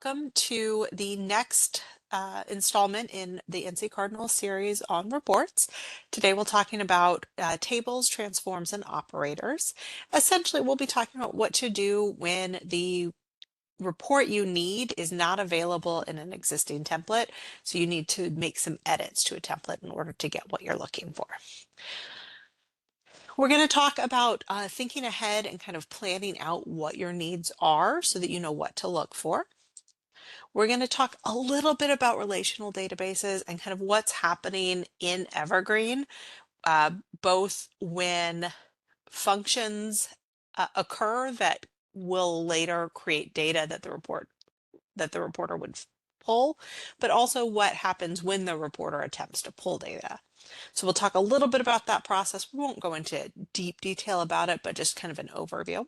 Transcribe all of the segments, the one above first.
welcome to the next installment in the NC Cardinal series on reports. Today we're talking about tables, transforms, and operators. Essentially, we'll be talking about what to do when the report you need is not available in an existing template. So you need to make some edits to a template in order to get what you're looking for. We're going to talk about thinking ahead and kind of planning out what your needs are so that you know what to look for. We're going to talk a little bit about relational databases and kind of what's happening in Evergreen, both when functions occur that will later create data that the reporter would pull, but also what happens when the reporter attempts to pull data. So we'll talk a little bit about that process. We won't go into deep detail about it, but just kind of an overview.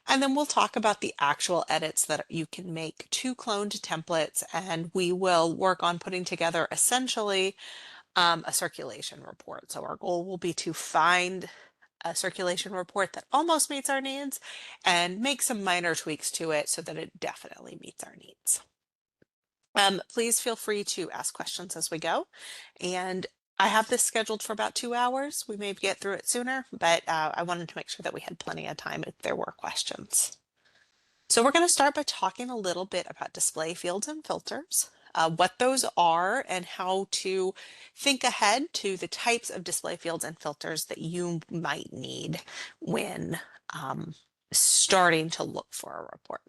And then we'll talk about the actual edits that you can make to cloned templates, and we will work on putting together essentially a circulation report. So our goal will be to find a circulation report that almost meets our needs and make some minor tweaks to it so that it definitely meets our needs. Please feel free to ask questions as we go. And I have this scheduled for about 2 hours. We may get through it sooner, but I wanted to make sure that we had plenty of time if there were questions. So we're going to start by talking a little bit about display fields and filters, what those are, and how to think ahead to the types of display fields and filters that you might need when starting to look for a report.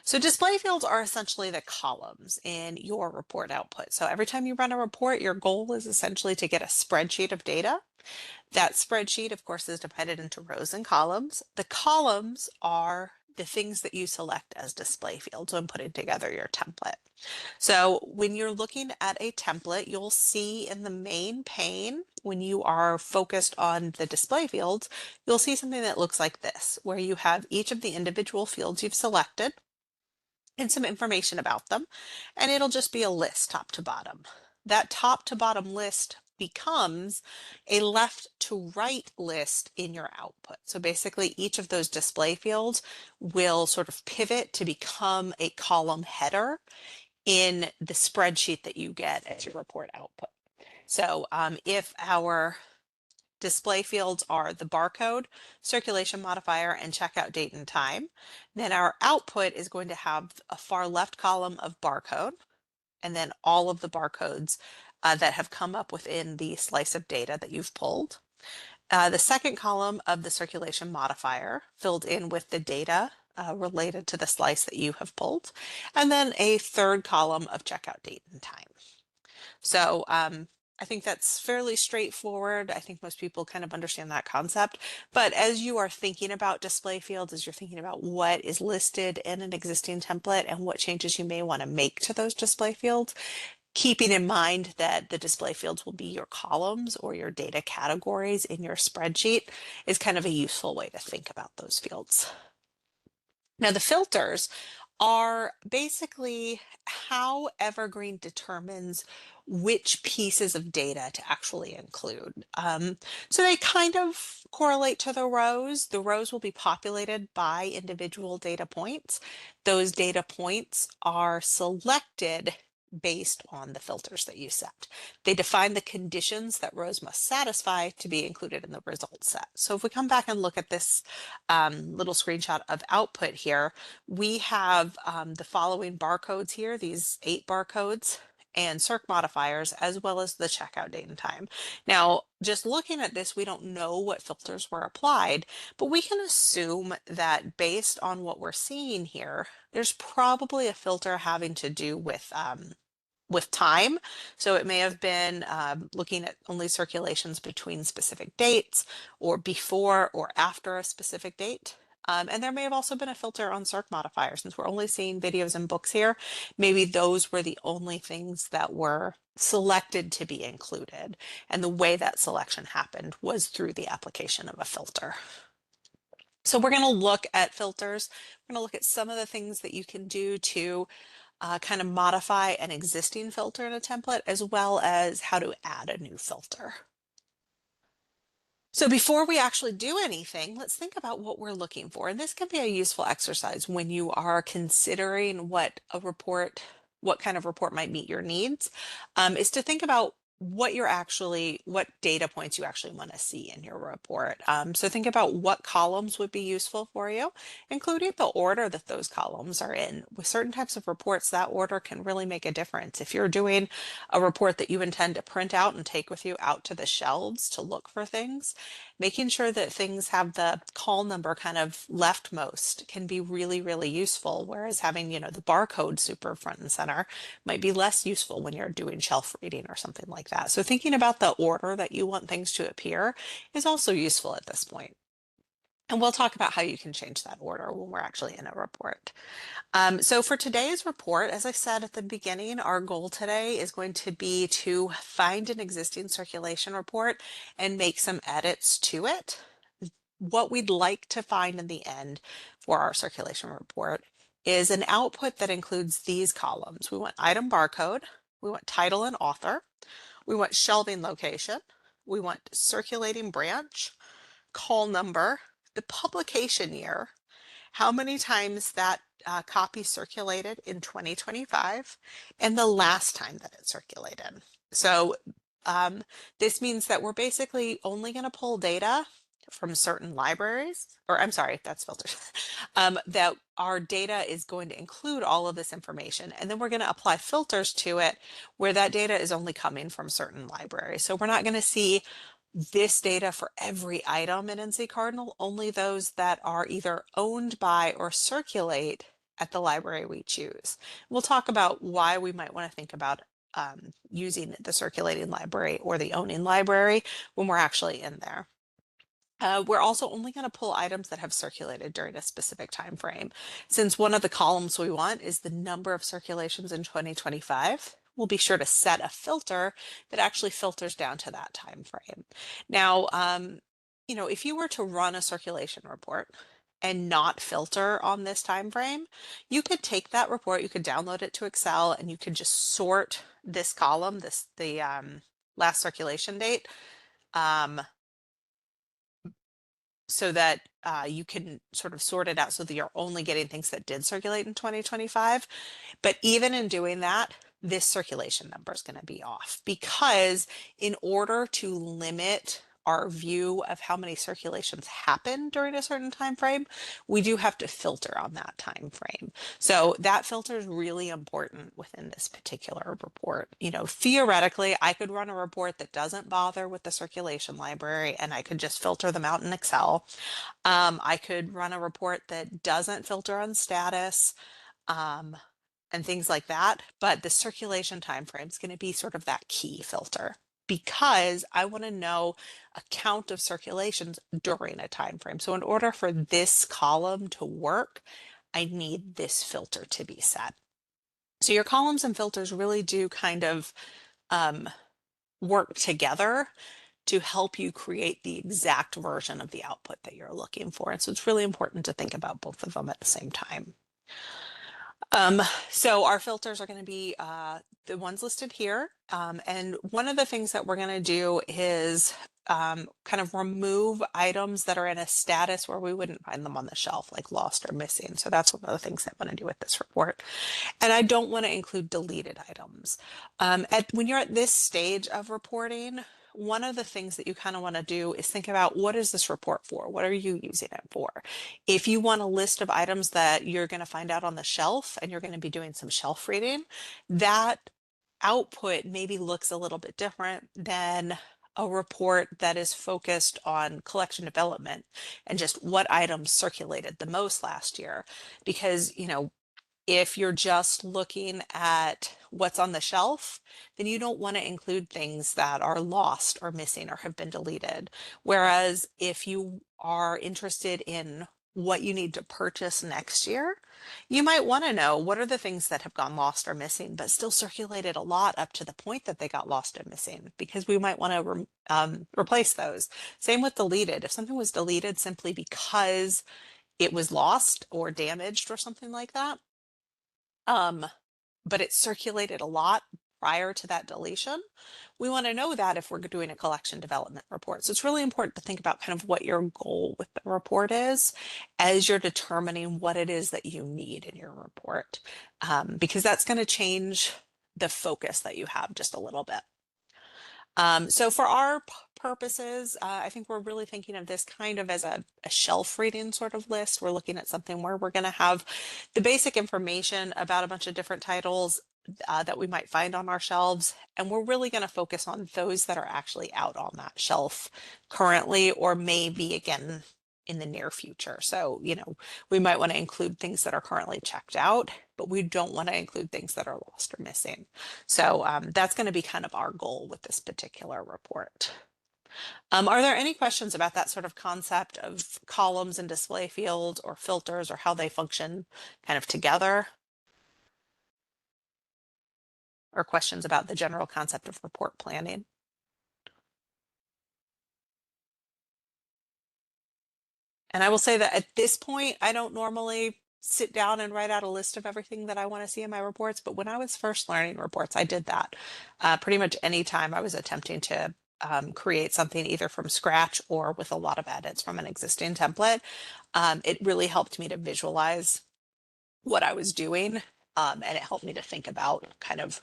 So display fields are essentially the columns in your report output. So every time you run a report, your goal is essentially to get a spreadsheet of data. That spreadsheet, of course, is divided into rows and columns. The columns are the things that you select as display fields when putting together your template. So when you're looking at a template, you'll see in the main pane, when you are focused on the display fields, you'll see something that looks like this, where you have each of the individual fields you've selected and some information about them, and it'll just be a list top to bottom. That top to bottom list becomes a left to right list in your output. So basically each of those display fields will sort of pivot to become a column header in the spreadsheet that you get as your report output. So if our display fields are the barcode, circulation modifier, and checkout date and time, then our output is going to have a far left column of barcode, and then all of the barcodes that have come up within the slice of data that you've pulled. The second column of the circulation modifier filled in with the data related to the slice that you have pulled, and then a third column of checkout date and time. So I think that's fairly straightforward. I think most people kind of understand that concept. But as you are thinking about display fields, as you're thinking about what is listed in an existing template and what changes you may want to make to those display fields, keeping in mind that the display fields will be your columns or your data categories in your spreadsheet is kind of a useful way to think about those fields. Now, the filters are basically how Evergreen determines which pieces of data to actually include. So they kind of correlate to the rows. The rows will be populated by individual data points. Those data points are selected based on the filters that you set. They define the conditions that rows must satisfy to be included in the result set. So if we come back and look at this little screenshot of output here, we have the following barcodes here, these 8 barcodes and circ modifiers, as well as the checkout date and time. Now, just looking at this, we don't know what filters were applied, but we can assume that based on what we're seeing here, there's probably a filter having to do with time. So it may have been looking at only circulations between specific dates or before or after a specific date. And there may have also been a filter on circ modifiers. Since we're only seeing videos and books here, maybe those were the only things that were selected to be included. And the way that selection happened was through the application of a filter. So we're going to look at filters. We're going to look at some of the things that you can do to kind of modify an existing filter in a template, as well as how to add a new filter. So before we actually do anything, let's think about what we're looking for. And this can be a useful exercise when you are considering what kind of report might meet your needs, is to think about what data points you actually want to see in your report. So think about what columns would be useful for you, including the order that those columns are in. With certain types of reports, that order can really make a difference. If you're doing a report that you intend to print out and take with you out to the shelves to look for things, making sure that things have the call number kind of leftmost can be really, really useful. Whereas having, the barcode super front and center might be less useful when you're doing shelf reading or something like that. So thinking about the order that you want things to appear is also useful at this point. And we'll talk about how you can change that order when we're actually in a report. So for today's report, as I said at the beginning, our goal today is going to be to find an existing circulation report and make some edits to it. What we'd like to find in the end for our circulation report is an output that includes these columns. We want item barcode, we want title and author, we want shelving location, we want circulating branch, call number, the publication year, how many times that copy circulated in 2025, and the last time that it circulated. So this means that we're basically only going to pull data from certain libraries, or I'm sorry, that's filters, that our data is going to include all of this information. And then we're going to apply filters to it where that data is only coming from certain libraries. So we're not going to see this data for every item in NC Cardinal, only those that are either owned by or circulate at the library we choose. We'll talk about why we might want to think about using the circulating library or the owning library when we're actually in there. We're also only going to pull items that have circulated during a specific time frame. Since one of the columns we want is the number of circulations in 2025, we'll be sure to set a filter that actually filters down to that time frame. Now, if you were to run a circulation report and not filter on this time frame, you could take that report, you could download it to Excel, and you could just sort this column, the last circulation date, so that you can sort of sort it out so that you're only getting things that did circulate in 2025. But even in doing that, this circulation number is going to be off, because in order to limit our view of how many circulations happen during a certain time frame, we do have to filter on that time frame. So that filter is really important within this particular report. Theoretically, I could run a report that doesn't bother with the circulation library and I could just filter them out in Excel. I could run a report that doesn't filter on status, and things like that. But the circulation time frame is going to be sort of that key filter, because I want to know a count of circulations during a time frame. So in order for this column to work, I need this filter to be set. So your columns and filters really do kind of work together to help you create the exact version of the output that you're looking for. And so it's really important to think about both of them at the same time. So our filters are going to be the ones listed here. And one of the things that we're going to do is kind of remove items that are in a status where we wouldn't find them on the shelf, like lost or missing. So that's one of the things I want to do with this report. And I don't want to include deleted items. When you're at this stage of reporting, one of the things that you kind of want to do is think about, what is this report for? What are you using it for? If you want a list of items that you're going to find out on the shelf and you're going to be doing some shelf reading, that output maybe looks a little bit different than a report that is focused on collection development and just what items circulated the most last year. Because, if you're just looking at what's on the shelf, then you don't want to include things that are lost or missing or have been deleted. Whereas if you are interested in what you need to purchase next year, you might want to know what are the things that have gone lost or missing, but still circulated a lot up to the point that they got lost and missing, because we might want to replace those. Same with deleted. If something was deleted simply because it was lost or damaged or something like that, but it circulated a lot, prior to that deletion. We want to know that if we're doing a collection development report. So it's really important to think about kind of what your goal with the report is as you're determining what it is that you need in your report, because that's going to change the focus that you have just a little bit. So for our purposes, I think we're really thinking of this kind of as a shelf reading sort of list. We're looking at something where we're going to have the basic information about a bunch of different titles that we might find on our shelves. And we're really going to focus on those that are actually out on that shelf currently, or maybe again in the near future. So, we might want to include things that are currently checked out, but we don't want to include things that are lost or missing. So that's going to be kind of our goal with this particular report. Are there any questions about that sort of concept of columns and display fields or filters or how they function kind of together? Or questions about the general concept of report planning? And I will say that at this point, I don't normally sit down and write out a list of everything that I want to see in my reports. But when I was first learning reports, I did that pretty much any time I was attempting to create something either from scratch or with a lot of edits from an existing template. It really helped me to visualize what I was doing. And it helped me to think about kind of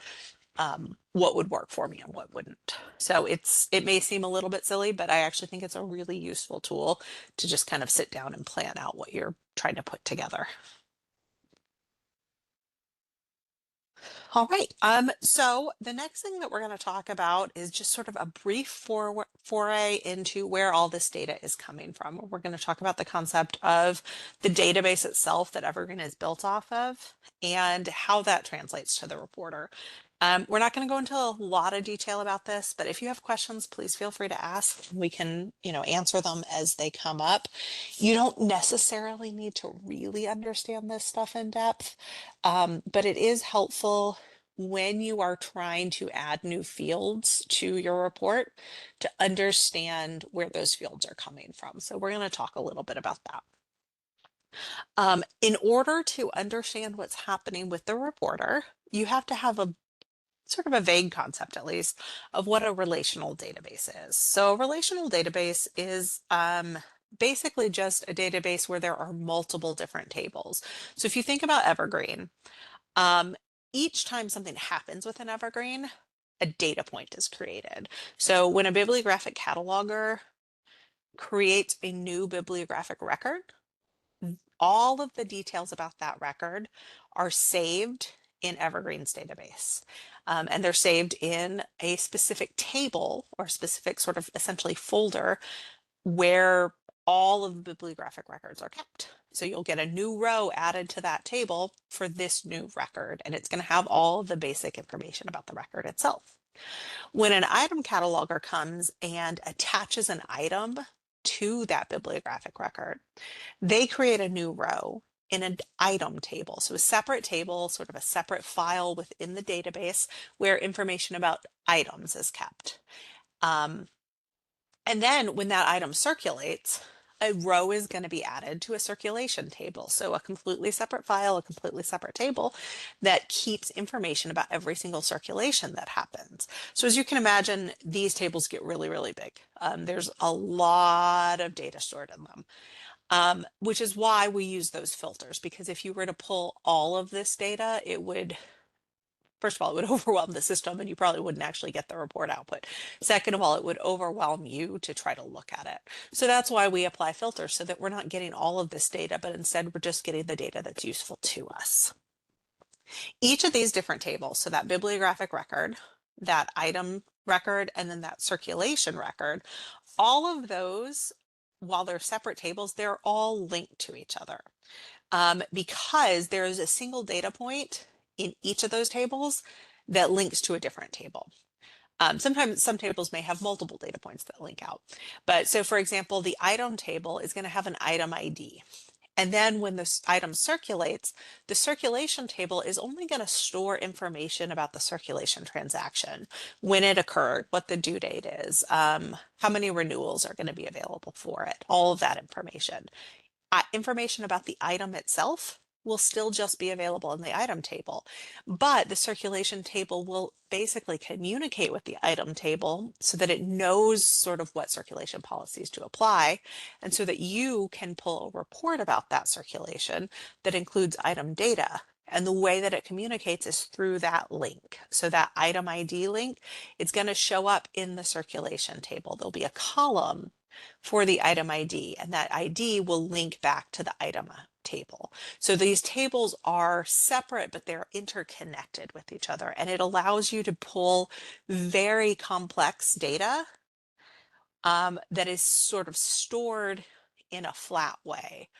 what would work for me and what wouldn't. So it may seem a little bit silly, but I actually think it's a really useful tool to just kind of sit down and plan out what you're trying to put together. All right. So the next thing that we're going to talk about is just sort of a brief foray into where all this data is coming from. We're going to talk about the concept of the database itself that Evergreen is built off of and how that translates to the reporter. We're not going to go into a lot of detail about this, but if you have questions, please feel free to ask. We can, answer them as they come up. You don't necessarily need to really understand this stuff in depth, but it is helpful when you are trying to add new fields to your report to understand where those fields are coming from. So we're going to talk a little bit about that. In order to understand what's happening with the reporter, you have to have a sort of a vague concept, at least, of what a relational database is. So a relational database is basically just a database where there are multiple different tables. So if you think about Evergreen, each time something happens with an Evergreen, a data point is created. So when a bibliographic cataloger creates a new bibliographic record, all of the details about that record are saved in Evergreen's database. And they're saved in a specific table or specific sort of essentially folder where all of the bibliographic records are kept. So you'll get a new row added to that table for this new record, and it's going to have all of the basic information about the record itself. When an item cataloger comes and attaches an item to that bibliographic record, they create a new row in an item table. So a separate table, sort of a separate file within the database where information about items is kept. And then when that item circulates, a row is going to be added to a circulation table. So a completely separate file, a completely separate table that keeps information about every single circulation that happens. So as you can imagine, these tables get really, really big. There's a lot of data stored in them, which is why we use those filters, because if you were to pull all of this data, it would, first of all, it would overwhelm the system and you probably wouldn't actually get the report output. Second of all, it would overwhelm you to try to look at it. So that's why we apply filters, so that we're not getting all of this data, but instead we're just getting the data that's useful to us. Each of these different tables, so that bibliographic record, that item record, and then that circulation record, all of those, while they're separate tables, they're all linked to each other, because there is a single data point in each of those tables that links to a different table. Sometimes some tables may have multiple data points that link out. But so for example, the item table is going to have an item ID. And then when this item circulates, the circulation table is only going to store information about the circulation transaction, when it occurred, what the due date is, how many renewals are going to be available for it, all of that information. Information about the item itself will still just be available in the item table, but the circulation table will basically communicate with the item table so that it knows sort of what circulation policies to apply, and so that you can pull a report about that circulation that includes item data. And the way that it communicates is through that link. So that item ID link, it's going to show up in the circulation table. There'll be a column for the item ID, and that ID will link back to the item table. So these tables are separate, but they're interconnected with each other, and it allows you to pull very complex data that is sort of stored in a flat way.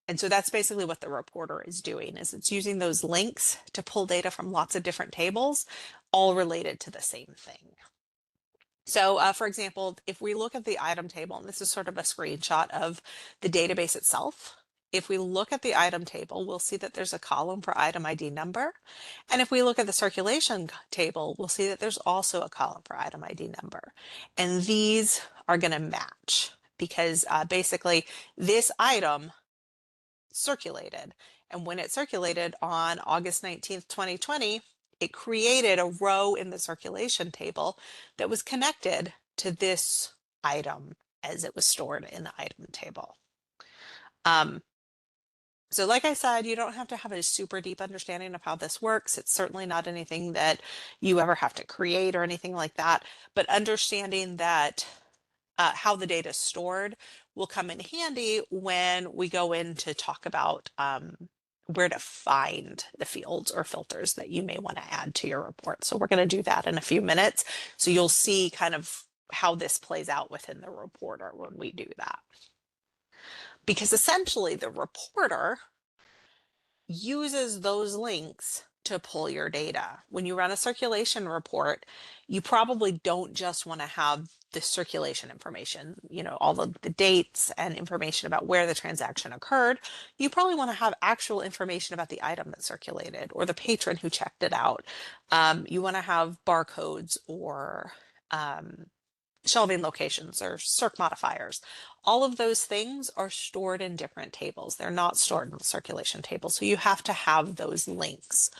And so that's basically what the reporter is doing, is it's using those links to pull data from lots of different tables, all related to the same thing. So for example, if we look at the item table, and this is sort of a screenshot of the database itself, if we look at the item table, we'll see that there's a column for item ID number. And if we look at the circulation table, we'll see that there's also a column for item ID number. And these are going to match because basically this item circulated. And when it circulated on August 19th, 2020, it created a row in the circulation table that was connected to this item as it was stored in the item table. So like I said, you don't have to have a super deep understanding of how this works. It's certainly not anything that you ever have to create or anything like that, but understanding that how the data is stored will come in handy when we go in to talk about where to find the fields or filters that you may want to add to your report. So we're going to do that in a few minutes. So you'll see kind of how this plays out within the reporter when we do that. Because essentially the reporter uses those links to pull your data. When you run a circulation report, you probably don't just want to have the circulation information, you know, all of the dates and information about where the transaction occurred. You probably want to have actual information about the item that circulated or the patron who checked it out. You want to have barcodes or shelving locations or circ modifiers. All of those things are stored in different tables. They're not stored in the circulation table. So you have to have those links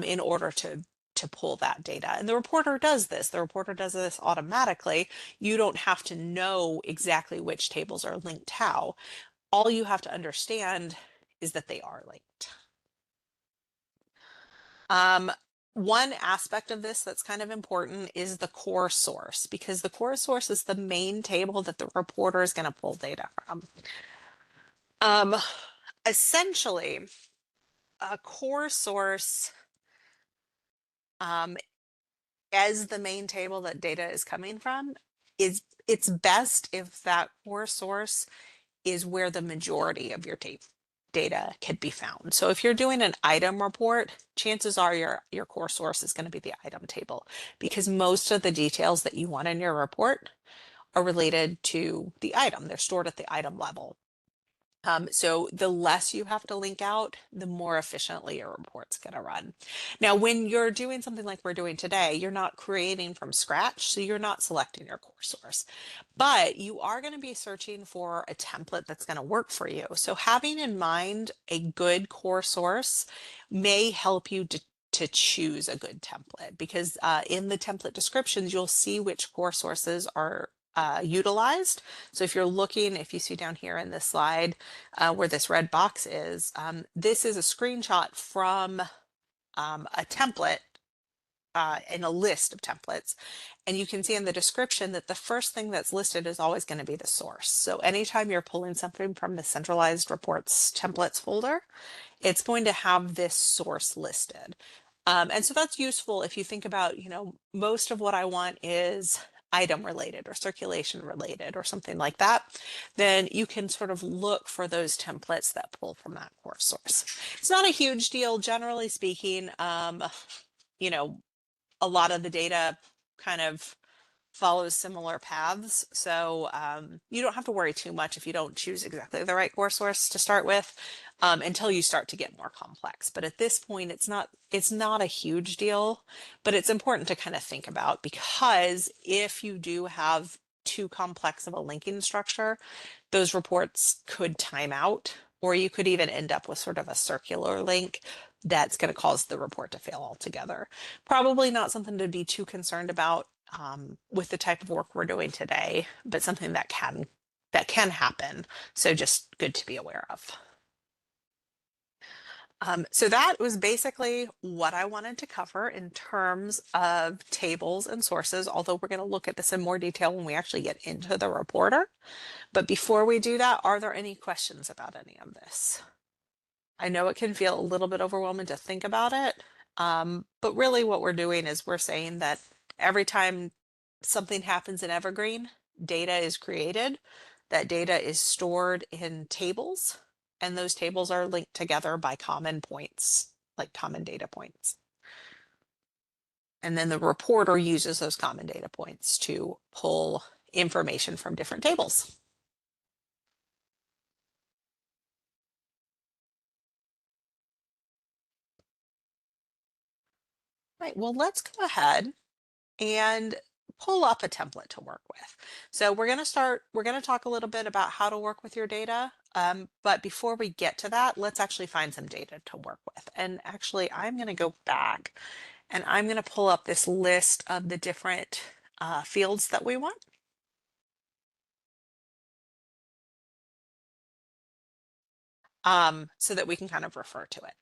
in order to pull that data. And the reporter does this. The reporter does this automatically. You don't have to know exactly which tables are linked how. All you have to understand is that they are linked. One aspect of this that's kind of important is the core source, because the core source is the main table that the reporter is going to pull data from. Essentially, a core source as the main table that data is coming from it's best if that core source is where the majority of your data can be found. So if you're doing an item report, chances are your core source is going to be the item table, because most of the details that you want in your report are related to the item. They're stored at the item level. So the less you have to link out, the more efficiently your report's going to run. Now, when you're doing something like we're doing today, you're not creating from scratch, so you're not selecting your core source, but you are going to be searching for a template that's going to work for you. So having in mind a good core source may help you to choose a good template, because in the template descriptions, you'll see which core sources are utilized. So if you're looking, if you see down here in this slide where this red box is, this is a screenshot from a template in a list of templates. And you can see in the description that the first thing that's listed is always going to be the source. So anytime you're pulling something from the centralized reports templates folder, it's going to have this source listed. And so that's useful if you think about, you know, most of what I want is item related or circulation related or something like that, then you can sort of look for those templates that pull from that core source. It's not a huge deal, generally speaking. You know, a lot of the data kind of follows similar paths. So you don't have to worry too much if you don't choose exactly the right core source to start with until you start to get more complex. But at this point, it's not a huge deal, but it's important to kind of think about, because if you do have too complex of a linking structure, those reports could time out or you could even end up with sort of a circular link that's going to cause the report to fail altogether. Probably not something to be too concerned about with the type of work we're doing today, but something that can happen. So just good to be aware of. So that was basically what I wanted to cover in terms of tables and sources, although we're going to look at this in more detail when we actually get into the reporter. But before we do that, are there any questions about any of this? I know it can feel a little bit overwhelming to think about it, but really what we're doing is we're saying that every time something happens in Evergreen, data is created. That data is stored in tables, and those tables are linked together by common points, like common data points. And then the reporter uses those common data points to pull information from different tables. Right, well, let's go ahead and pull up a template to work with. So we're going to talk a little bit about how to work with your data. But before we get to that, let's actually find some data to work with. And actually, I'm going to go back and I'm going to pull up this list of the different fields that we want. So that we can kind of refer to it.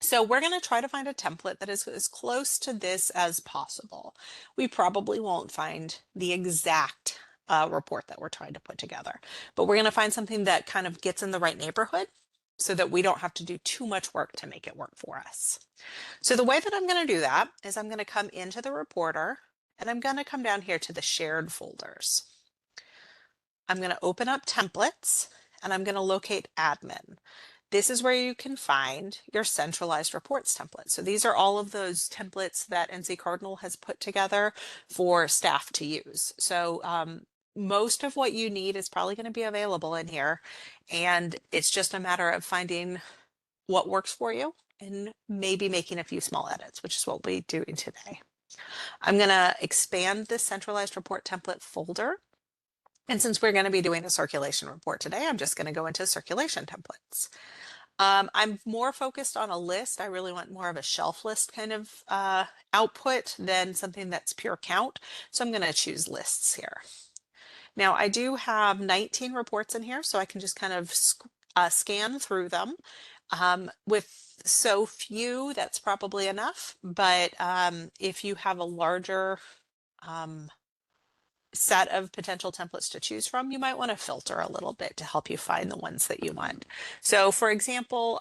So we're going to try to find a template that is as close to this as possible. We probably won't find the exact report that we're trying to put together, but we're going to find something that kind of gets in the right neighborhood so that we don't have to do too much work to make it work for us. So the way that I'm going to do that is I'm going to come into the reporter and I'm going to come down here to the shared folders. I'm going to open up templates and I'm going to locate admin. This is where you can find your centralized reports template. So these are all of those templates that NC Cardinal has put together for staff to use. So most of what you need is probably going to be available in here. And it's just a matter of finding what works for you and maybe making a few small edits, which is what we're doing today. I'm going to expand this centralized report template folder. And since we're going to be doing a circulation report today, I'm just going to go into circulation templates. I'm more focused on a list. I really want more of a shelf list kind of output than something that's pure count. So I'm going to choose lists here. Now I do have 19 reports in here, so I can just kind of scan through them. With so few, that's probably enough. But if you have a larger set of potential templates to choose from, you might want to filter a little bit to help you find the ones that you want. So for example,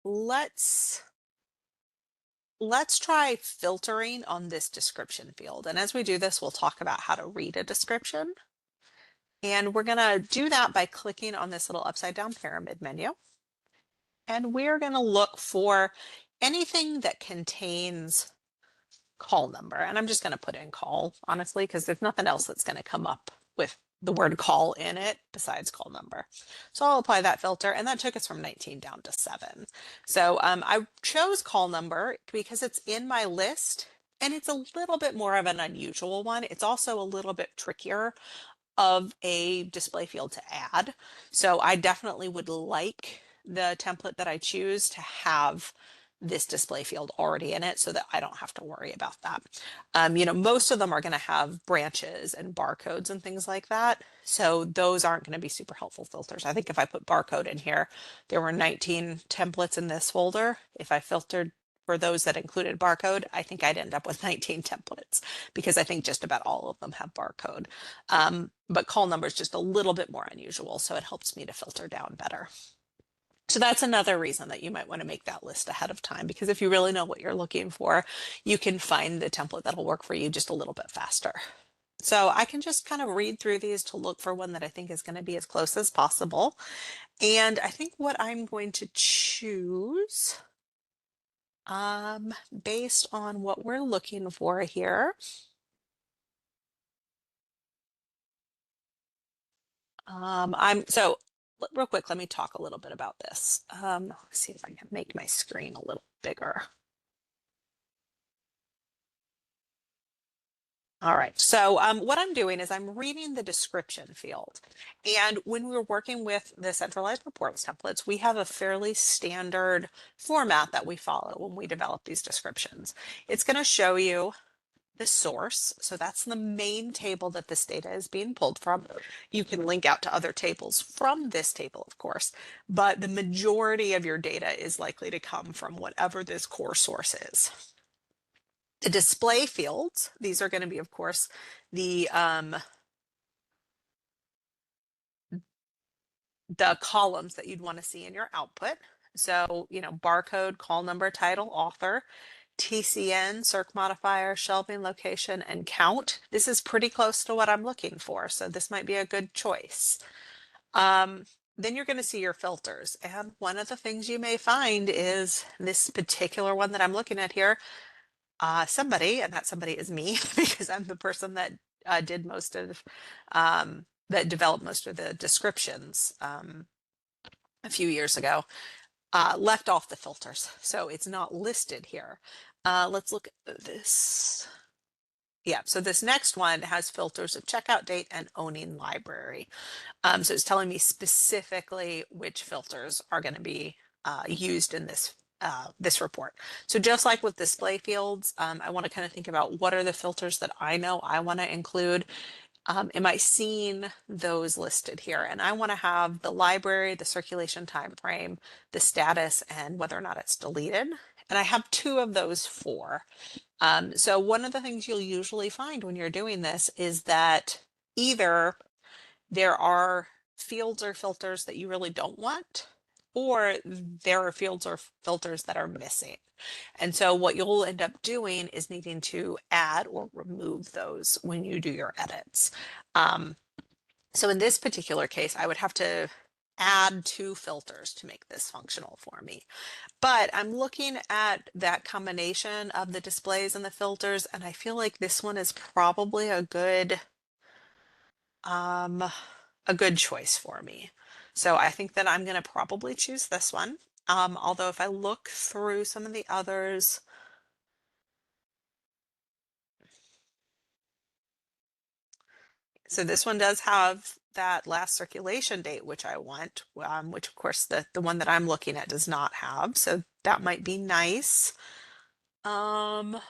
let's try filtering on this description field. And as we do this, we'll talk about how to read a description. And we're going to do that by clicking on this little upside down pyramid menu. And we're going to look for anything that contains call number. And I'm just going to put in call, honestly, because there's nothing else that's going to come up with the word call in it besides call number. So I'll apply that filter, and that took us from 19 down to 7. So I chose call number because it's in my list and it's a little bit more of an unusual one. It's also a little bit trickier of a display field to add. So I definitely would like the template that I choose to have this display field already in it so that I don't have to worry about that. Most of them are going to have branches and barcodes and things like that. So those aren't going to be super helpful filters. I think if I put barcode in here, there were 19 templates in this folder. If I filtered for those that included barcode, I think I'd end up with 19 templates because I think just about all of them have barcode. But call number is just a little bit more unusual, so it helps me to filter down better. So that's another reason that you might want to make that list ahead of time, because if you really know what you're looking for, you can find the template that'll work for you just a little bit faster. So I can just kind of read through these to look for one that I think is going to be as close as possible. And I think what I'm going to choose, based on what we're looking for here, real quick, let me talk a little bit about this. Let's see if I can make my screen a little bigger. All right, so what I'm doing is I'm reading the description field. And when we're working with the centralized reports templates, we have a fairly standard format that we follow when we develop these descriptions. It's going to show you the source. So that's the main table that this data is being pulled from. You can link out to other tables from this table, of course, but the majority of your data is likely to come from whatever this core source is. The display fields, these are going to be, of course, the columns that you'd want to see in your output. So, barcode, call number, title, author, TCN, circ modifier, shelving location, and count. This is pretty close to what I'm looking for, so this might be a good choice. Then you're going to see your filters. And one of the things you may find is this particular one that I'm looking at here, somebody, and that somebody is me, because I'm the person that did most of, that developed most of the descriptions a few years ago, left off the filters. So it's not listed here. Let's look at this. Yeah, so this next one has filters of checkout date and owning library. So it's telling me specifically which filters are going to be used in this report. So just like with display fields, I want to kind of think about what are the filters that I know I want to include. Am I seeing those listed here? And I want to have the library, the circulation time frame, the status, and whether or not it's deleted. And I have two of those four. So one of the things you'll usually find when you're doing this is that either there are fields or filters that you really don't want, or there are fields or filters that are missing. And so what you'll end up doing is needing to add or remove those when you do your edits. So in this particular case, I would have to add two filters to make this functional for me. But I'm looking at that combination of the displays and the filters, and I feel like this one is probably a good choice for me. So I think that I'm going to probably choose this one. Although if I look through some of the others, so this one does have that last circulation date, which I want, which of course the one that I'm looking at does not have. So that might be nice. But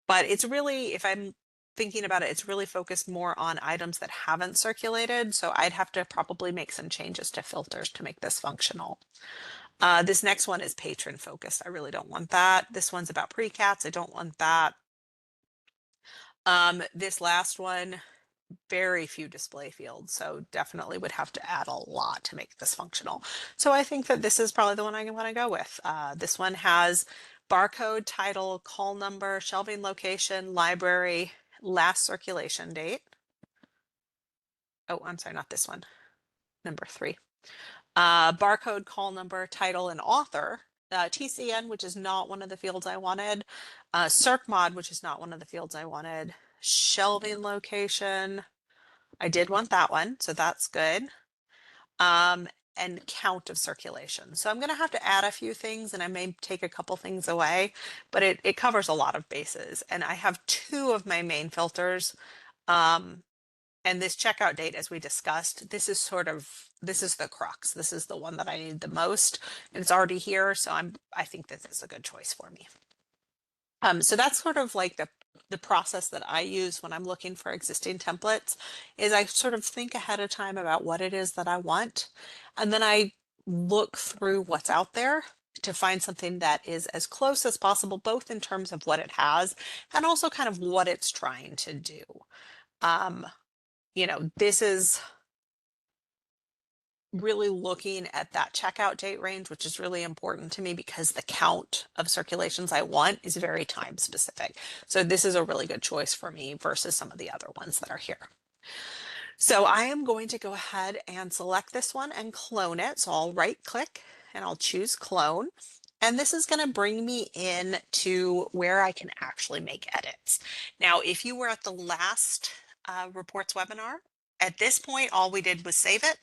it's really, if I'm thinking about it, it's really focused more on items that haven't circulated. So I'd have to probably make some changes to filters to make this functional. This next one is patron focused. I really don't want that. This one's about pre-cats. I don't want that. This last one, very few display fields, so definitely would have to add a lot to make this functional. So I think that this is probably the one I want to go with. This one has barcode, title, call number, shelving location, library, last circulation date. Oh, I'm sorry, not this one. Number 3. Barcode, call number, title, and author. TCN, which is not one of the fields I wanted. Circ mod, which is not one of the fields I wanted. Shelving location. I did want that one, so that's good. And count of circulation. So I'm going to have to add a few things, and I may take a couple things away, but it covers a lot of bases. And I have two of my main filters. And this checkout date, as we discussed, this is the crux. This is the one that I need the most, and it's already here, so I think this is a good choice for me. So that's sort of like the process that I use when I'm looking for existing templates, is I sort of think ahead of time about what it is that I want, and then I look through what's out there to find something that is as close as possible, both in terms of what it has and also kind of what it's trying to do. This is really looking at that checkout date range, which is really important to me because the count of circulations I want is very time specific. So this is a really good choice for me versus some of the other ones that are here. So I am going to go ahead and select this one and clone it. So I'll right click and I'll choose clone. And this is going to bring me in to where I can actually make edits. Now, if you were at the last reports webinar, at this point, all we did was save it,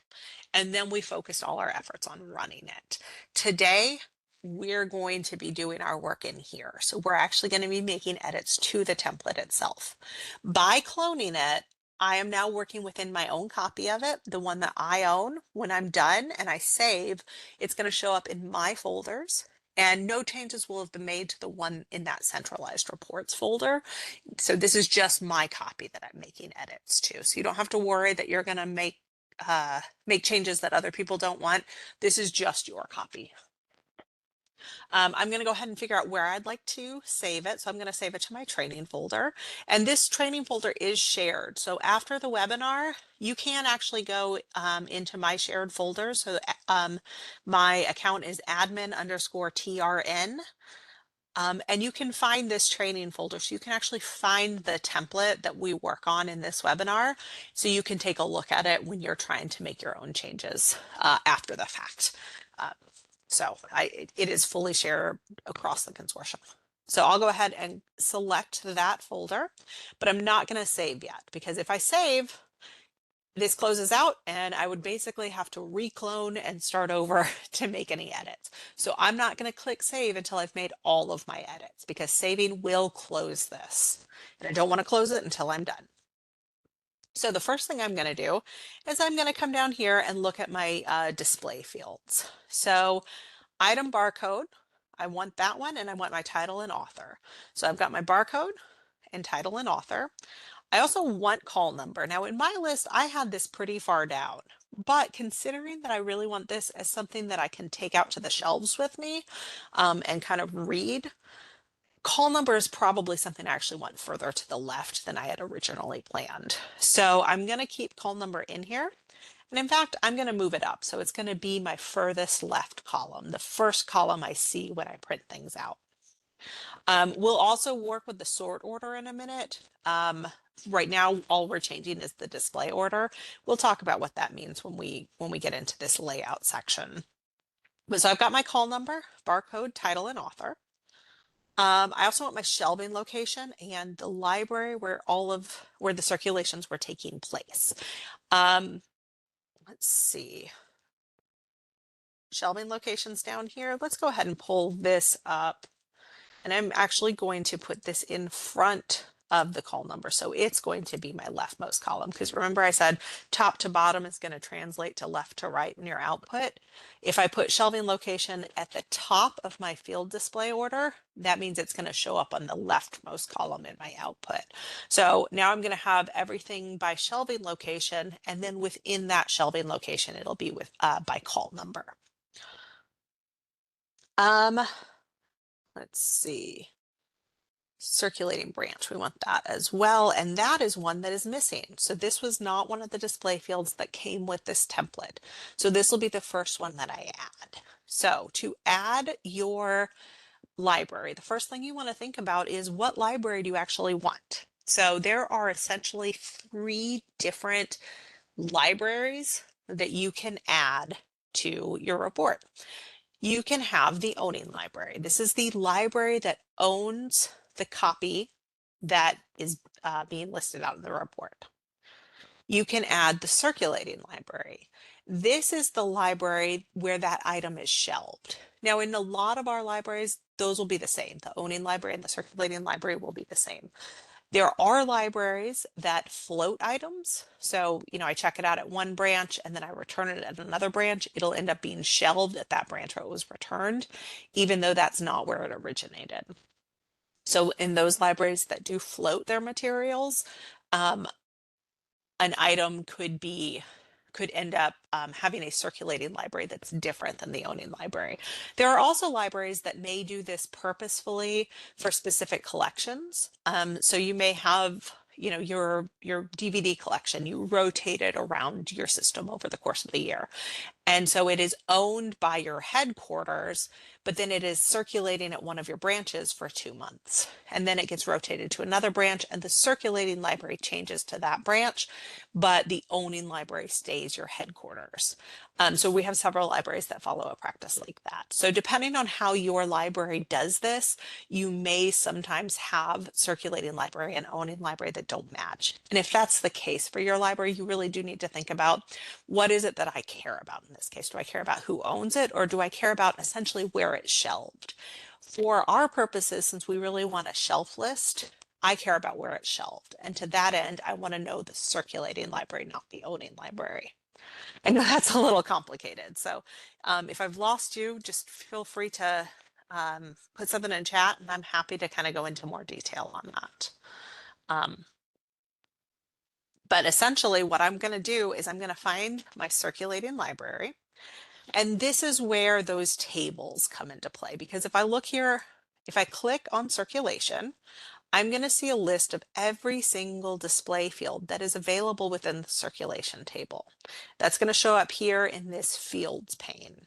and then we focused all our efforts on running it. Today, we're going to be doing our work in here. So we're actually going to be making edits to the template itself. By cloning it, I am now working within my own copy of it, the one that I own. When I'm done and I save, it's going to show up in my folders, and no changes will have been made to the one in that centralized reports folder. So this is just my copy that I'm making edits to. So you don't have to worry that you're going to make changes that other people don't want. This is just your copy. I'm going to go ahead and figure out where I'd like to save it. So I'm going to save it to my training folder. And this training folder is shared. So after the webinar, you can actually go into my shared folder. So my account is admin_TRN. And you can find this training folder. So you can actually find the template that we work on in this webinar. So you can take a look at it when you're trying to make your own changes after the fact. So it is fully shared across the consortium. So I'll go ahead and select that folder, but I'm not going to save yet, because if I save, this closes out and I would basically have to reclone and start over to make any edits. So I'm not going to click save until I've made all of my edits, because saving will close this. And I don't want to close it until I'm done. So the first thing I'm going to do is I'm going to come down here and look at my display fields. So item barcode, I want that one, and I want my title and author. So I've got my barcode and title and author. I also want call number. Now in my list, I had this pretty far down, but considering that I really want this as something that I can take out to the shelves with me and kind of read, call number is probably something I actually want further to the left than I had originally planned. So I'm going to keep call number in here. And in fact, I'm going to move it up. So it's going to be my furthest left column, the first column I see when I print things out. We'll also work with the sort order in a minute. Right now, all we're changing is the display order. We'll talk about what that means when we get into this layout section. But so I've got my call number, barcode, title, and author. I also want my shelving location and the library where where the circulations were taking place. Let's see. Shelving locations down here. Let's go ahead and pull this up. And I'm actually going to put this in front of the call number. So it's going to be my leftmost column, because remember I said top to bottom is going to translate to left to right in your output. If I put shelving location at the top of my field display order, that means it's going to show up on the leftmost column in my output. So now I'm going to have everything by shelving location, and then within that shelving location, it'll be with by call number. Let's see. Circulating branch, we want that as well, and that is one that is missing. So this was not one of the display fields that came with this template. So this will be the first one that I add. So to add your library, the first thing you want to think about is, what library do you actually want? So there are essentially 3 different libraries that you can add to your report. You can have the owning library. This is the library that owns the copy that is being listed out in the report. You can add the circulating library. This is the library where that item is shelved. Now, in a lot of our libraries, those will be the same. The owning library and the circulating library will be the same. There are libraries that float items. So, I check it out at one branch and then I return it at another branch. It'll end up being shelved at that branch where it was returned, even though that's not where it originated. So in those libraries that do float their materials, an item could end up having a circulating library that's different than the owning library. There are also libraries that may do this purposefully for specific collections. So you may have, your DVD collection, you rotate it around your system over the course of the year. And so it is owned by your headquarters, but then it is circulating at one of your branches for 2 months. And then it gets rotated to another branch, and the circulating library changes to that branch, but the owning library stays your headquarters. So we have several libraries that follow a practice like that. So depending on how your library does this, you may sometimes have circulating library and owning library that don't match. And if that's the case for your library, you really do need to think about, what is it that I care about in this case? Do I care about who owns it, or do I care about essentially where it's shelved? For our purposes, since we really want a shelf list, I care about where it's shelved. And to that end, I want to know the circulating library, not the owning library. I know that's a little complicated. So if I've lost you, just feel free to put something in chat, and I'm happy to kind of go into more detail on that. But essentially what I'm going to do is I'm going to find my circulating library. And this is where those tables come into play, because if I look here, if I click on circulation, I'm going to see a list of every single display field that is available within the circulation table. That's going to show up here in this fields pane.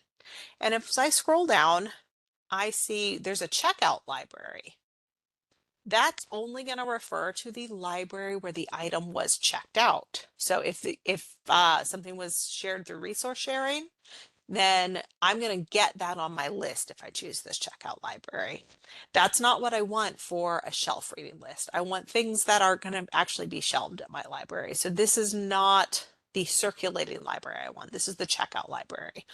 And if I scroll down, I see there's a checkout library. That's only going to refer to the library where the item was checked out. So if something was shared through resource sharing, then I'm going to get that on my list if I choose this checkout library. That's not what I want for a shelf reading list. I want things that are going to actually be shelved at my library. So this is not the circulating library I want. This is the checkout library.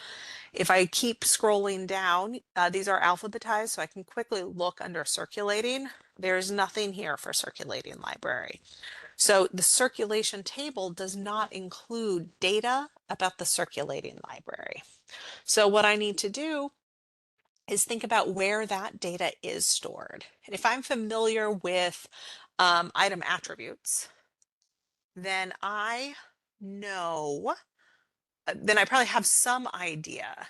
If I keep scrolling down, these are alphabetized, so I can quickly look under circulating. There's nothing here for circulating library. So the circulation table does not include data about the circulating library. So what I need to do is think about where that data is stored. And if I'm familiar with item attributes, then I know, then I probably have some idea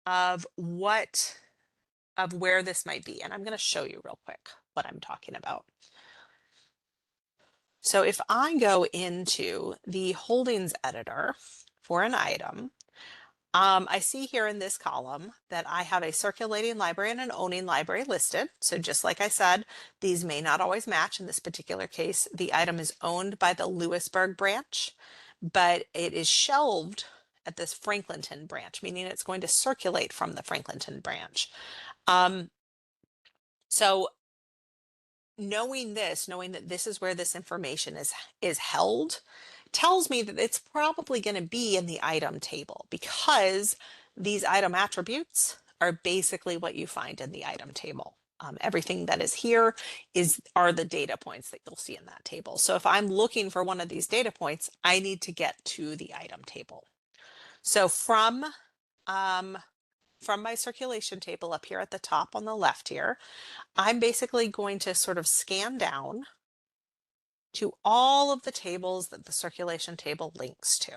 of where this might be. And I'm going to show you real quick what I'm talking about. So if I go into the holdings editor for an item, I see here in this column that I have a circulating library and an owning library listed. So just like I said, these may not always match. In this particular case, the item is owned by the Lewisburg branch, but it is shelved at this Franklinton branch, meaning it's going to circulate from the Franklinton branch. So knowing that this is where this information is held, tells me that it's probably going to be in the item table, because these item attributes are basically what you find in the item table. Everything that is here are the data points that you'll see in that table. So if I'm looking for one of these data points, I need to get to the item table. So from my circulation table up here at the top on the left here, I'm basically going to sort of scan down to all of the tables that the circulation table links to.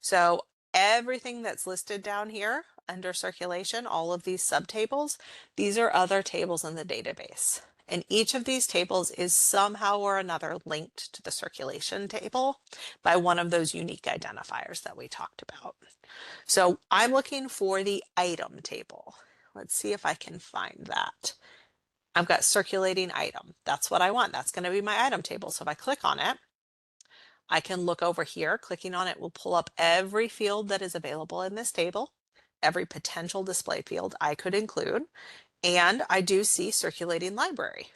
So everything that's listed down here under circulation, all of these subtables, these are other tables in the database. And each of these tables is somehow or another linked to the circulation table by one of those unique identifiers that we talked about. So I'm looking for the item table. Let's see if I can find that. I've got circulating item. That's what I want. That's going to be my item table. So if I click on it, I can look over here. Clicking on it will pull up every field that is available in this table, every potential display field I could include. And I do see circulating library.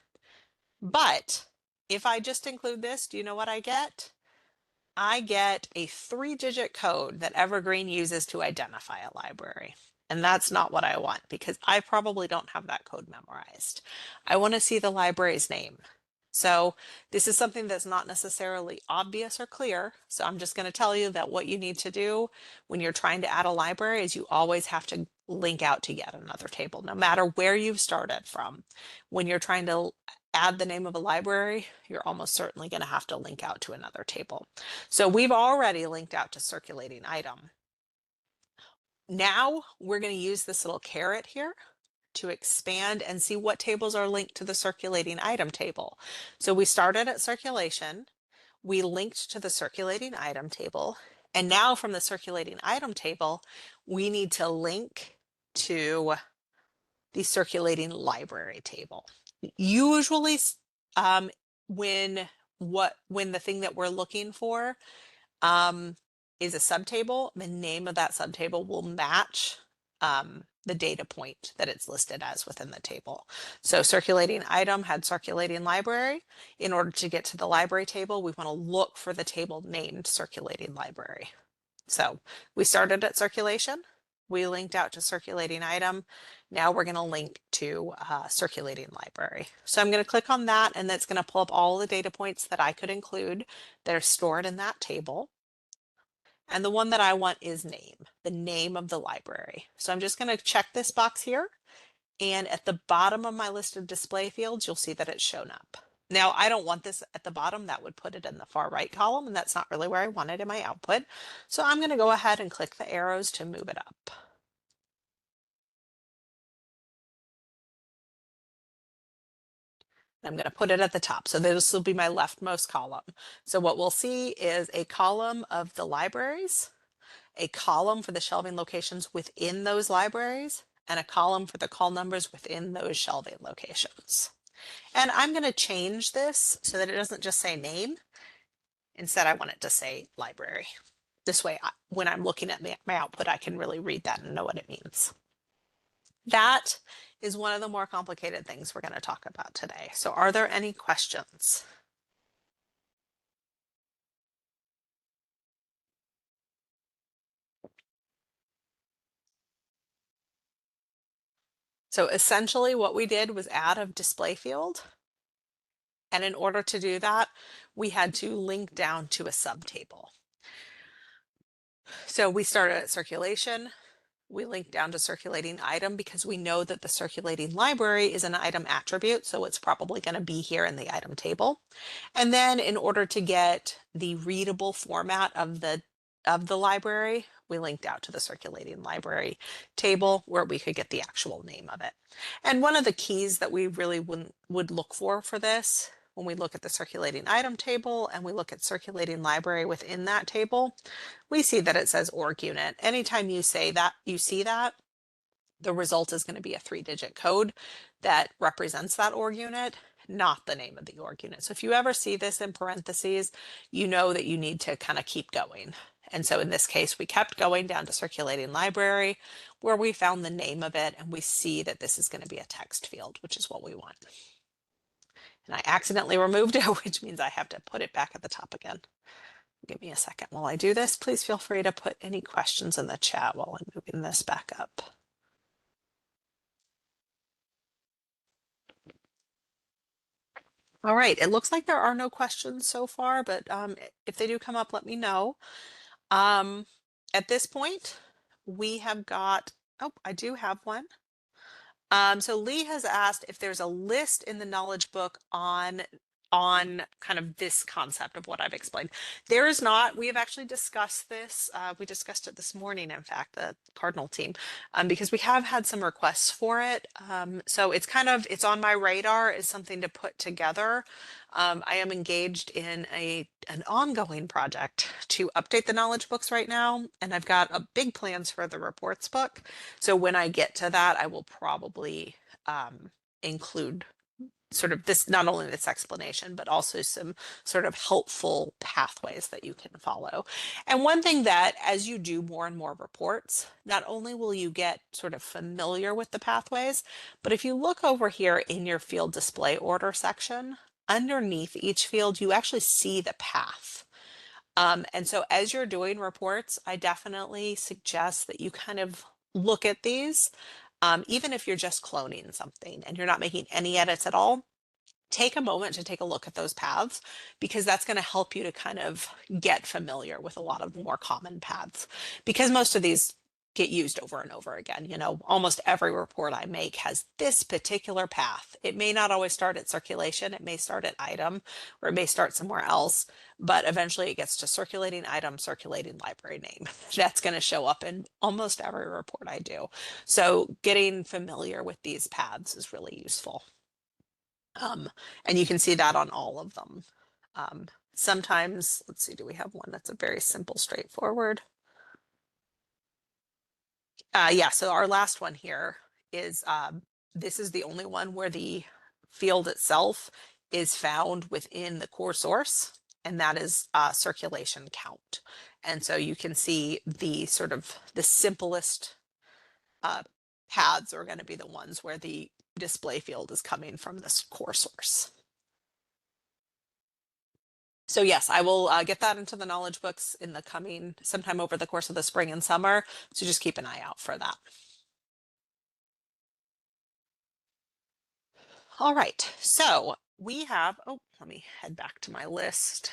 But if I just include this, do you know what I get? I get a 3-digit code that Evergreen uses to identify a library. And that's not what I want, because I probably don't have that code memorized. I want to see the library's name. So this is something that's not necessarily obvious or clear. So I'm just going to tell you that what you need to do when you're trying to add a library is you always have to link out to yet another table, no matter where you've started from. When you're trying to add the name of a library, you're almost certainly going to have to link out to another table. So we've already linked out to circulating item. Now we're going to use this little caret here to expand and see what tables are linked to the circulating item table. So we started at circulation, we linked to the circulating item table, and now from the circulating item table, we need to link to the circulating library table. Usually when the thing that we're looking for is a subtable, the name of that subtable will match the data point that it's listed as within the table. So circulating item had circulating library. In order to get to the library table, we want to look for the table named circulating library. So we started at circulation. We linked out to circulating item. Now we're going to link to circulating library. So I'm going to click on that, and that's going to pull up all the data points that I could include that are stored in that table. And the one that I want is name, the name of the library. So I'm just going to check this box here. And at the bottom of my list of display fields, you'll see that it's shown up. Now, I don't want this at the bottom. That would put it in the far right column, and that's not really where I want it in my output. So I'm going to go ahead and click the arrows to move it up. I'm going to put it at the top. So this will be my leftmost column. So what we'll see is a column of the libraries, a column for the shelving locations within those libraries, and a column for the call numbers within those shelving locations. And I'm going to change this so that it doesn't just say name. Instead, I want it to say library. This way, when I'm looking at my output, I can really read that and know what it means. That is one of the more complicated things we're going to talk about today. So are there any questions? So essentially what we did was add a display field. And in order to do that, we had to link down to a subtable. So we started at circulation. We link down to circulating item because we know that the circulating library is an item attribute, so it's probably going to be here in the item table. And then in order to get the readable format of the library, we linked out to the circulating library table where we could get the actual name of it. And one of the keys that we really would look for this, when we look at the circulating item table and we look at circulating library within that table, we see that it says org unit. Anytime you see that, the result is going to be a 3-digit code that represents that org unit, not the name of the org unit. So if you ever see this in parentheses, you know that you need to kind of keep going. And so in this case, we kept going down to circulating library where we found the name of it, and we see that this is going to be a text field, which is what we want. And I accidentally removed it, which means I have to put it back at the top again. Give me a second while I do this. Please feel free to put any questions in the chat while I'm moving this back up. All right, it looks like there are no questions so far, but if they do come up, let me know. At this point, we have got, oh, I do have one. So Lee has asked if there's a list in the knowledge book on kind of this concept of what I've explained. There is not. We have actually discussed this. We discussed it this morning, in fact, the Cardinal team, because we have had some requests for it. So it's it's on my radar as something to put together. I am engaged in an ongoing project to update the knowledge books right now, and I've got a big plans for the reports book. So when I get to that, I will probably include sort of this, not only this explanation, but also some sort of helpful pathways that you can follow. And one thing that as you do more and more reports, not only will you get sort of familiar with the pathways, but if you look over here in your field display order section, underneath each field, you actually see the path. And so as you're doing reports, I definitely suggest that you kind of look at these, even if you're just cloning something and you're not making any edits at all. Take a moment to take a look at those paths, because that's going to help you to kind of get familiar with a lot of more common paths, because most of these get used over and over again. You know, almost every report I make has this particular path. It may not always start at circulation. It may start at item, or it may start somewhere else, but eventually it gets to circulating item, circulating library name. That's going to show up in almost every report I do. So getting familiar with these paths is really useful. And you can see that on all of them. Sometimes, let's see, do we have one that's a very simple, straightforward? Yeah, so our last one here is, this is the only one where the field itself is found within the core source, and that is circulation count. And so you can see the sort of the simplest paths are going to be the ones where the display field is coming from this core source. So yes, I will get that into the knowledge books in the coming sometime over the course of the spring and summer. So just keep an eye out for that. All right, so we have, oh, let me head back to my list.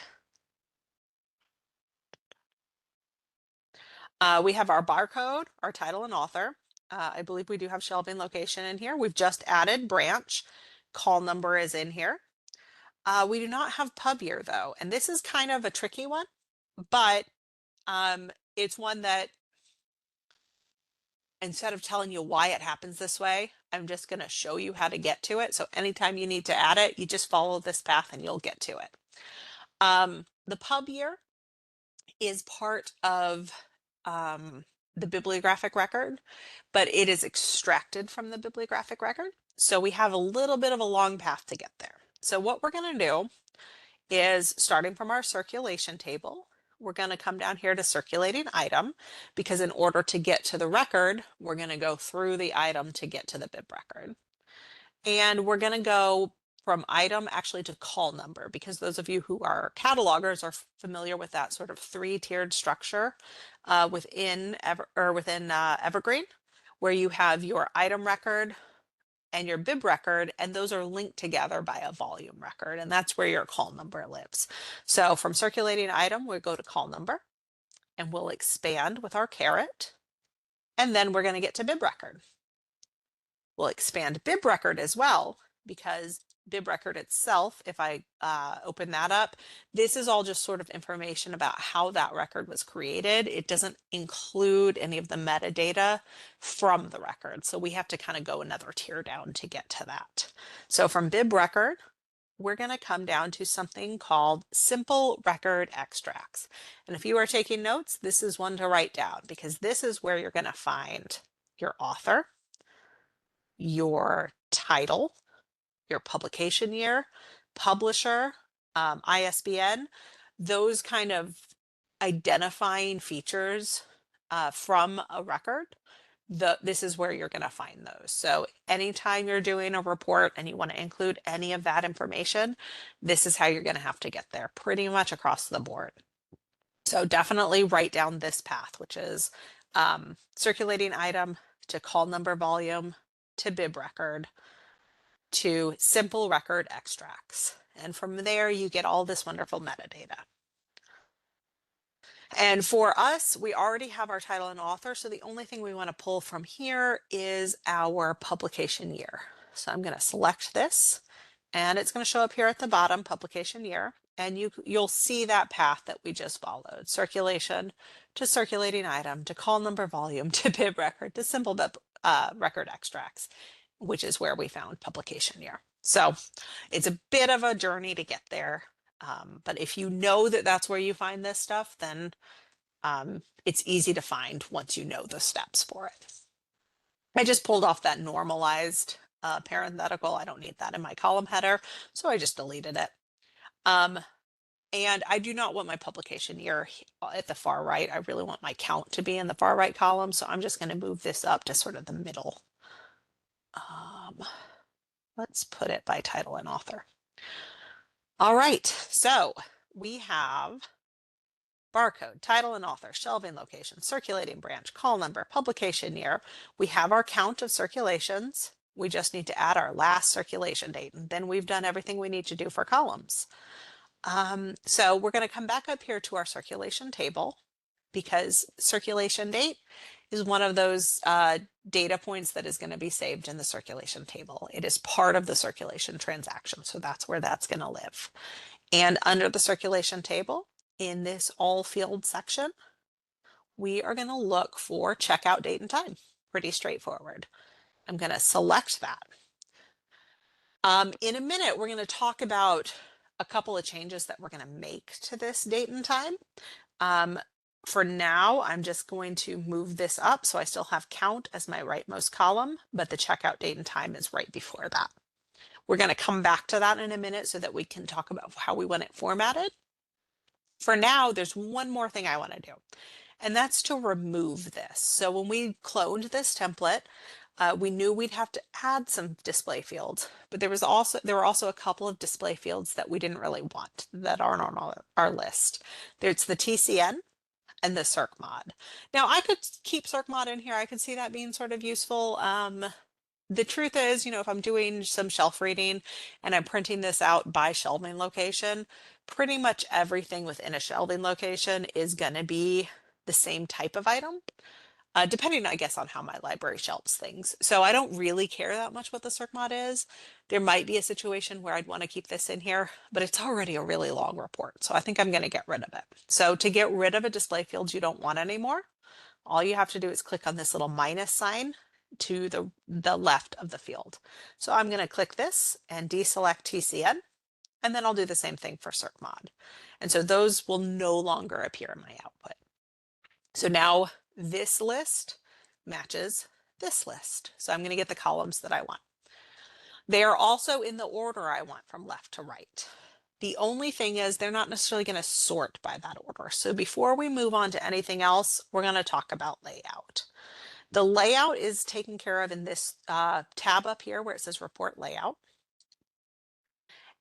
We have our barcode, our title and author. I believe we do have shelving location in here. We've just added branch. Call number is in here. We do not have pub year though, and this is kind of a tricky one, but it's one that instead of telling you why it happens this way, I'm just going to show you how to get to it. So anytime you need to add it, you just follow this path and you'll get to it. The pub year is part of the bibliographic record, but it is extracted from the bibliographic record. So we have a little bit of a long path to get there. So what we're going to do is, starting from our circulation table, we're going to come down here to circulating item, because in order to get to the record, we're going to go through the item to get to the bib record. And we're going to go from item actually to call number, because those of you who are catalogers are familiar with that sort of three-tiered structure within Evergreen, where you have your item record and your bib record, and those are linked together by a volume record, and that's where your call number lives. So from circulating item, we go to call number, and we'll expand with our caret, and then we're going to get to bib record. We'll expand bib record as well, because bib record itself, if I open that up, this is all just sort of information about how that record was created. It doesn't include any of the metadata from the record. So we have to kind of go another tier down to get to that. So from bib record, we're going to come down to something called simple record extracts. And if you are taking notes, this is one to write down, because this is where you're going to find your author, your title, your publication year, publisher, ISBN, those kind of identifying features from a record. This is where you're going to find those. So anytime you're doing a report and you want to include any of that information, this is how you're going to have to get there, pretty much across the board. So definitely write down this path, which is circulating item to call number volume to bib record to simple record extracts. And from there, you get all this wonderful metadata. And for us, we already have our title and author. So the only thing we want to pull from here is our publication year. So I'm going to select this, and it's going to show up here at the bottom, publication year. And you'll see that path that we just followed: circulation to circulating item to call number volume to bib record to simple bib record extracts, which is where we found publication year. So it's a bit of a journey to get there. But if you know that that's where you find this stuff, then it's easy to find once you know the steps for it. I just pulled off that normalized parenthetical. I don't need that in my column header, so I just deleted it. And I do not want my publication year at the far right. I really want my count to be in the far right column, so I'm just going to move this up to sort of the middle. Let's put it by title and author. All right, so we have barcode, title and author, shelving location, circulating branch, call number, publication year. We have our count of circulations. We just need to add our last circulation date, and then we've done everything we need to do for columns. So we're going to come back up here to our circulation table, because circulation date is one of those data points that is going to be saved in the circulation table. It is part of the circulation transaction, so that's where that's going to live. And under the circulation table, in this all field section, we are going to look for checkout date and time. Pretty straightforward. I'm going to select that. In a minute, we're going to talk about a couple of changes that we're going to make to this date and time. For now, I'm just going to move this up, so I still have count as my rightmost column, but the checkout date and time is right before that. We're going to come back to that in a minute so that we can talk about how we want it formatted. For now, there's one more thing I want to do, and that's to remove this. So when we cloned this template, We knew we'd have to add some display fields, but there were also a couple of display fields that we didn't really want that aren't on our list. There's the TCN and the circ mod. Now I could keep circ mod in here. I could see that being sort of useful. The truth is, if I'm doing some shelf reading and I'm printing this out by shelving location, pretty much everything within a shelving location is going to be the same type of item, depending, I guess, on how my library shelves things. So I don't really care that much what the circ mod is. There might be a situation where I'd want to keep this in here, but it's already a really long report. So I think I'm going to get rid of it. So to get rid of a display field you don't want anymore, all you have to do is click on this little minus sign to the left of the field. So I'm going to click this and deselect TCN, and then I'll do the same thing for circ mod. And so those will no longer appear in my output. So now this list matches this list. So I'm going to get the columns that I want. They are also in the order I want from left to right. The only thing is they're not necessarily going to sort by that order. So before we move on to anything else, we're going to talk about layout. The layout is taken care of in this tab up here where it says report layout.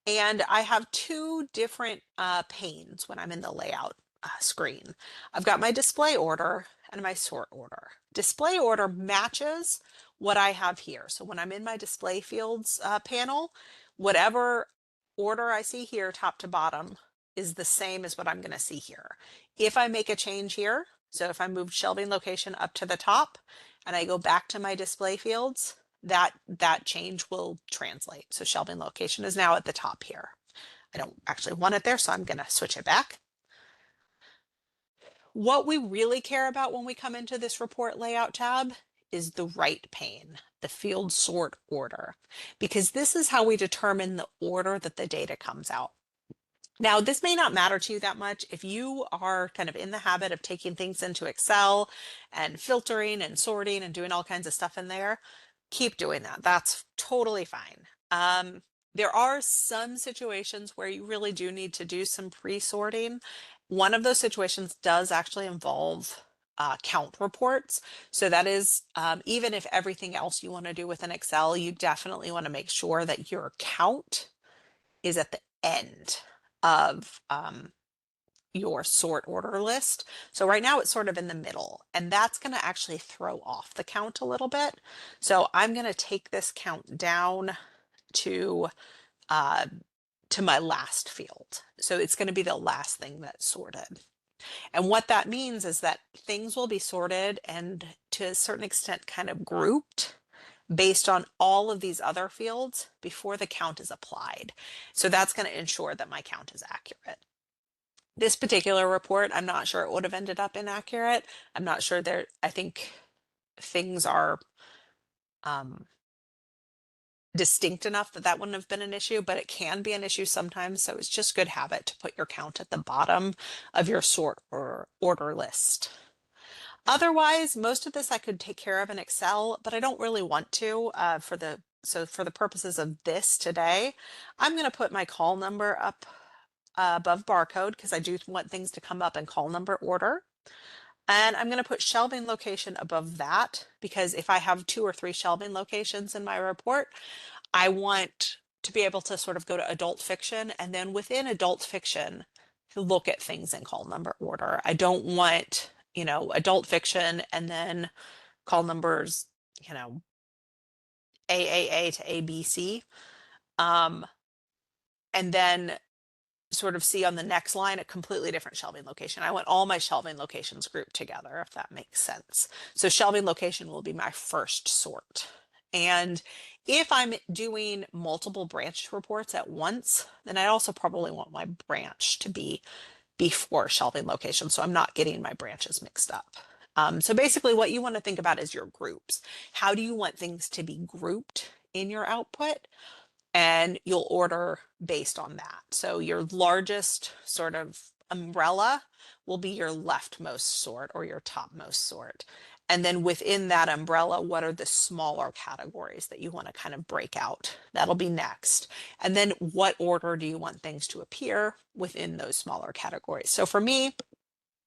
And I have two different panes when I'm in the layout screen. I've got my display order and my sort order. Display order matches what I have here. So when I'm in my display fields panel, whatever order I see here, top to bottom, is the same as what I'm going to see here. If I make a change here, so if I move shelving location up to the top and I go back to my display fields, that change will translate. So shelving location is now at the top here. I don't actually want it there, so I'm going to switch it back. What we really care about when we come into this report layout tab is the right pane, the field sort order, because this is how we determine the order that the data comes out. Now, this may not matter to you that much if you are kind of in the habit of taking things into Excel and filtering and sorting and doing all kinds of stuff in there. Keep doing that. That's totally fine. There are some situations where you really do need to do some pre-sorting. One of those situations does actually involve count reports. So that is, even if everything else you want to do within Excel, you definitely want to make sure that your count is at the end of your sort order list. So right now it's sort of in the middle, and that's going to actually throw off the count a little bit. So I'm going to take this count down to my last field. So it's going to be the last thing that's sorted. And what that means is that things will be sorted and to a certain extent kind of grouped based on all of these other fields before the count is applied. So that's going to ensure that my count is accurate. This particular report, I'm not sure it would have ended up inaccurate. I'm not sure there, I think things are distinct enough that that wouldn't have been an issue, but it can be an issue sometimes. So it's just good habit to put your count at the bottom of your sort or order list. Otherwise, most of this I could take care of in Excel, but I don't really want to so for the purposes of this today, I'm going to put my call number up above barcode because I do want things to come up in call number order. And I'm going to put shelving location above that because if I have 2 or 3 shelving locations in my report, I want to be able to sort of go to adult fiction and then within adult fiction to look at things in call number order. I don't want, adult fiction and then call numbers, AAA to ABC. And then sort of see on the next line a completely different shelving location. I want all my shelving locations grouped together, if that makes sense. So shelving location will be my first sort. And if I'm doing multiple branch reports at once, then I also probably want my branch to be before shelving location, so I'm not getting my branches mixed up. So basically what you want to think about is your groups. How do you want things to be grouped in your output? And you'll order based on that. So your largest sort of umbrella will be your leftmost sort or your topmost sort. And then within that umbrella, what are the smaller categories that you want to kind of break out? That'll be next. And then what order do you want things to appear within those smaller categories? So for me,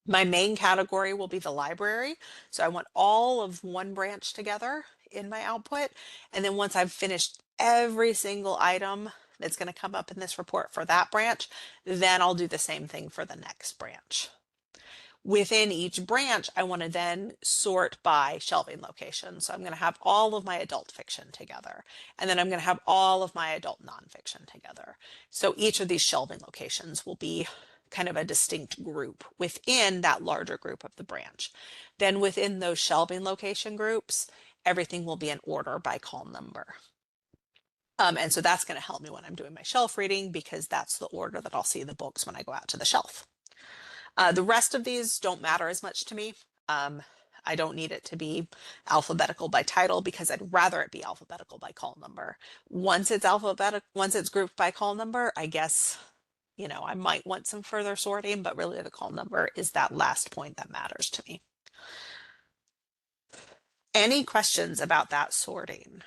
my main category will be the library. So I want all of one branch together in my output. And then once I've finished every single item that's going to come up in this report for that branch, then I'll do the same thing for the next branch. Within each branch, I want to then sort by shelving location. So I'm going to have all of my adult fiction together, and then I'm going to have all of my adult nonfiction together. So each of these shelving locations will be kind of a distinct group within that larger group of the branch. Then within those shelving location groups, everything will be in order by call number. And so that's going to help me when I'm doing my shelf reading, because that's the order that I'll see the books when I go out to the shelf. The rest of these don't matter as much to me. I don't need it to be alphabetical by title, because I'd rather it be alphabetical by call number. Once it's grouped by call number, I guess, I might want some further sorting, but really the call number is that last point that matters to me. Any questions about that sorting?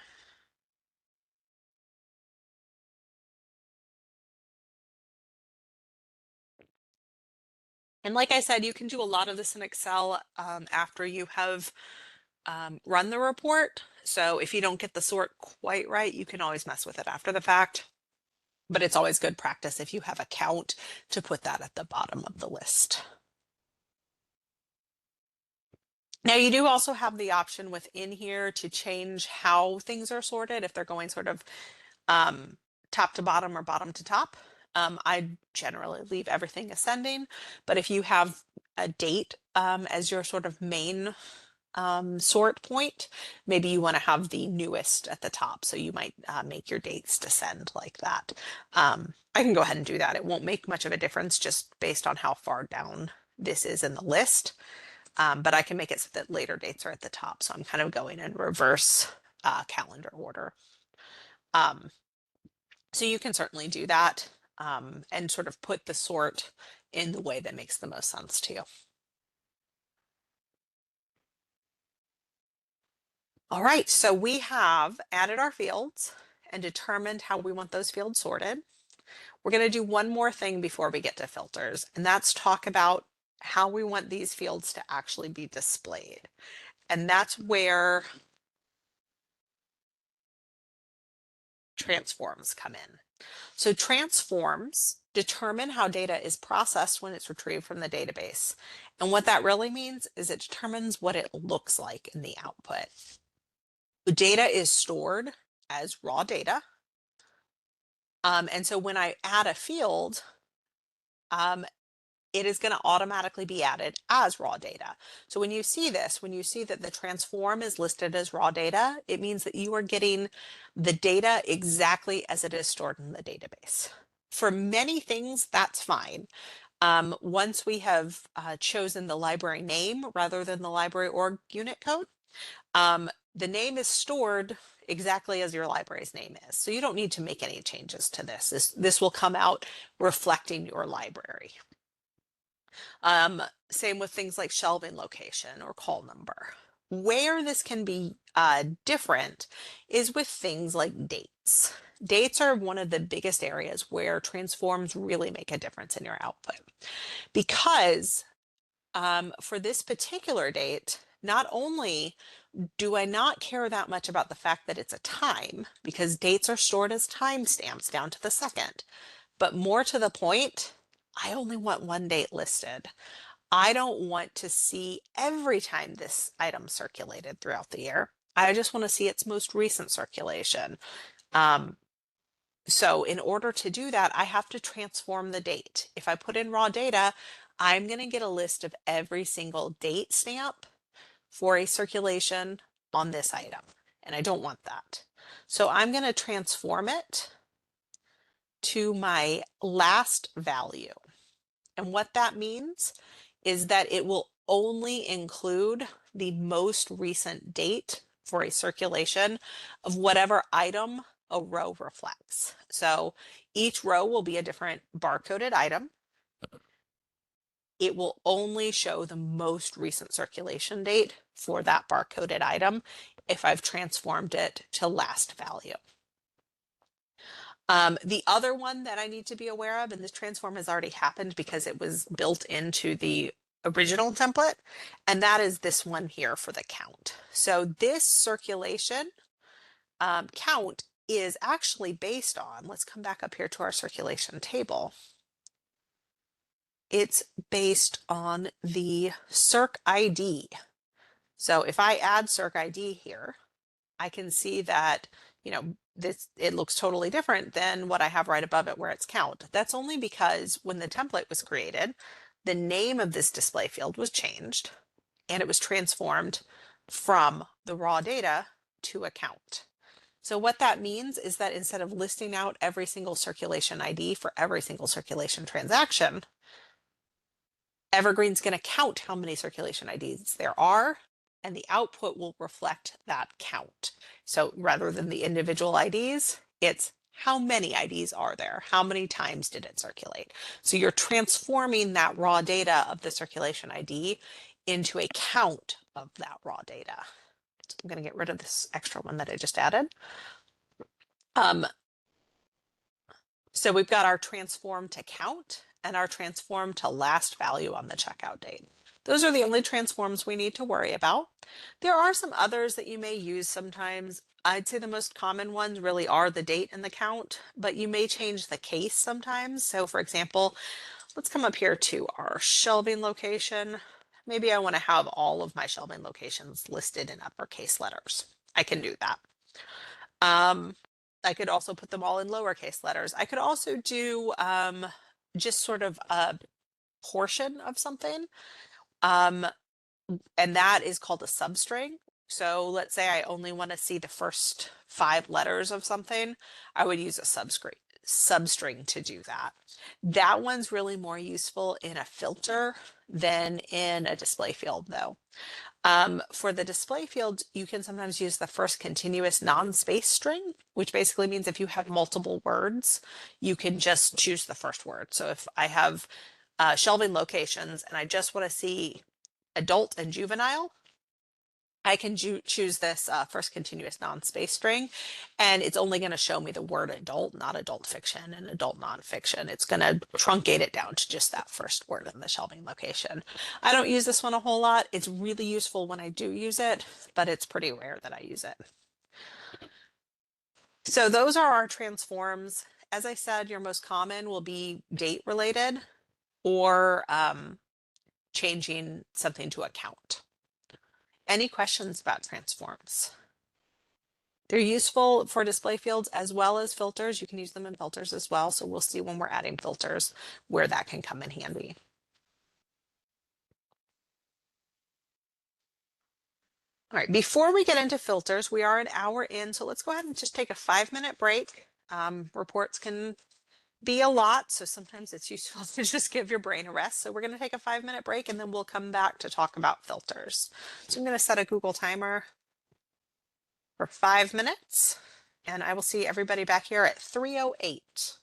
And like I said, you can do a lot of this in Excel after you have run the report. So if you don't get the sort quite right, you can always mess with it after the fact. But it's always good practice if you have a count to put that at the bottom of the list. Now you do also have the option within here to change how things are sorted, if they're going sort of top to bottom or bottom to top. I generally leave everything ascending, but if you have a date as your sort of main sort point, maybe you want to have the newest at the top, so you might make your dates descend like that. I can go ahead and do that. It won't make much of a difference just based on how far down this is in the list, but I can make it so that later dates are at the top, so I'm kind of going in reverse calendar order. So you can certainly do that and sort of put the sort in the way that makes the most sense to you. All right, so we have added our fields and determined how we want those fields sorted. We're going to do one more thing before we get to filters, and that's talk about how we want these fields to actually be displayed. And that's where transforms come in. So transforms determine how data is processed when it's retrieved from the database. And what that really means is it determines what it looks like in the output. The data is stored as raw data. And so when I add a field, it is going to automatically be added as raw data. So when you see this, when you see that the transform is listed as raw data, it means that you are getting the data exactly as it is stored in the database. For many things, that's fine. Once we have chosen the library name rather than the library org unit code, the name is stored exactly as your library's name is. So you don't need to make any changes to this. This will come out reflecting your library. Same with things like shelving location or call number. Where this can be different is with things like dates. Dates are one of the biggest areas where transforms really make a difference in your output, because for this particular date, not only do I not care that much about the fact that it's a time, because dates are stored as timestamps down to the second, but more to the point, I only want one date listed. I don't want to see every time this item circulated throughout the year. I just want to see its most recent circulation. So in order to do that, I have to transform the date. If I put in raw data, I'm going to get a list of every single date stamp for a circulation on this item, and I don't want that. So I'm going to transform it to my last value. And what that means is that it will only include the most recent date for a circulation of whatever item a row reflects. So each row will be a different barcoded item. It will only show the most recent circulation date for that barcoded item if I've transformed it to last value. The other one that I need to be aware of, and this transform has already happened because it was built into the original template, and that is this one here for the count. So this circulation count is actually based on, let's come back up here to our circulation table. It's based on the circ ID. So if I add circ ID here, I can see that, it looks totally different than what I have right above it where it's count. That's only because when the template was created, the name of this display field was changed and it was transformed from the raw data to a count. So what that means is that instead of listing out every single circulation ID for every single circulation transaction, Evergreen's going to count how many circulation IDs there are, and the output will reflect that count. So rather than the individual IDs, it's how many IDs are there? How many times did it circulate? So you're transforming that raw data of the circulation ID into a count of that raw data. So I'm going to get rid of this extra one that I just added. So we've got our transform to count and our transform to last value on the checkout date. Those are the only transforms we need to worry about. There are some others that you may use sometimes. I'd say the most common ones really are the date and the count, but you may change the case sometimes. So for example, let's come up here to our shelving location. Maybe I want to have all of my shelving locations listed in uppercase letters. I can do that. I could also put them all in lowercase letters. I could also do just sort of a portion of something. And that is called a substring. So let's say I only want to see the first 5 letters of something. I would use a substring to do that. That one's really more useful in a filter than in a display field though. For the display field, you can sometimes use the first continuous non-space string, which basically means if you have multiple words, you can just choose the first word. So if I have shelving locations and I just want to see adult and juvenile, I can choose this first continuous non-space string, and it's only going to show me the word adult, not adult fiction and adult nonfiction. It's going to truncate it down to just that first word in the shelving location. I don't use this one a whole lot. It's really useful when I do use it, but it's pretty rare that I use it. So those are our transforms. As I said, your most common will be date related or changing something to a count. Any questions about transforms? They're useful for display fields as well as filters. You can use them in filters as well. So we'll see when we're adding filters where that can come in handy. All right, before we get into filters, we are an hour in. So let's go ahead and just take a 5-minute break. Reports can be a lot. So sometimes it's useful to just give your brain a rest. So we're going to take a 5-minute break and then we'll come back to talk about filters. So I'm going to set a Google timer for 5 minutes and I will see everybody back here at 3:08.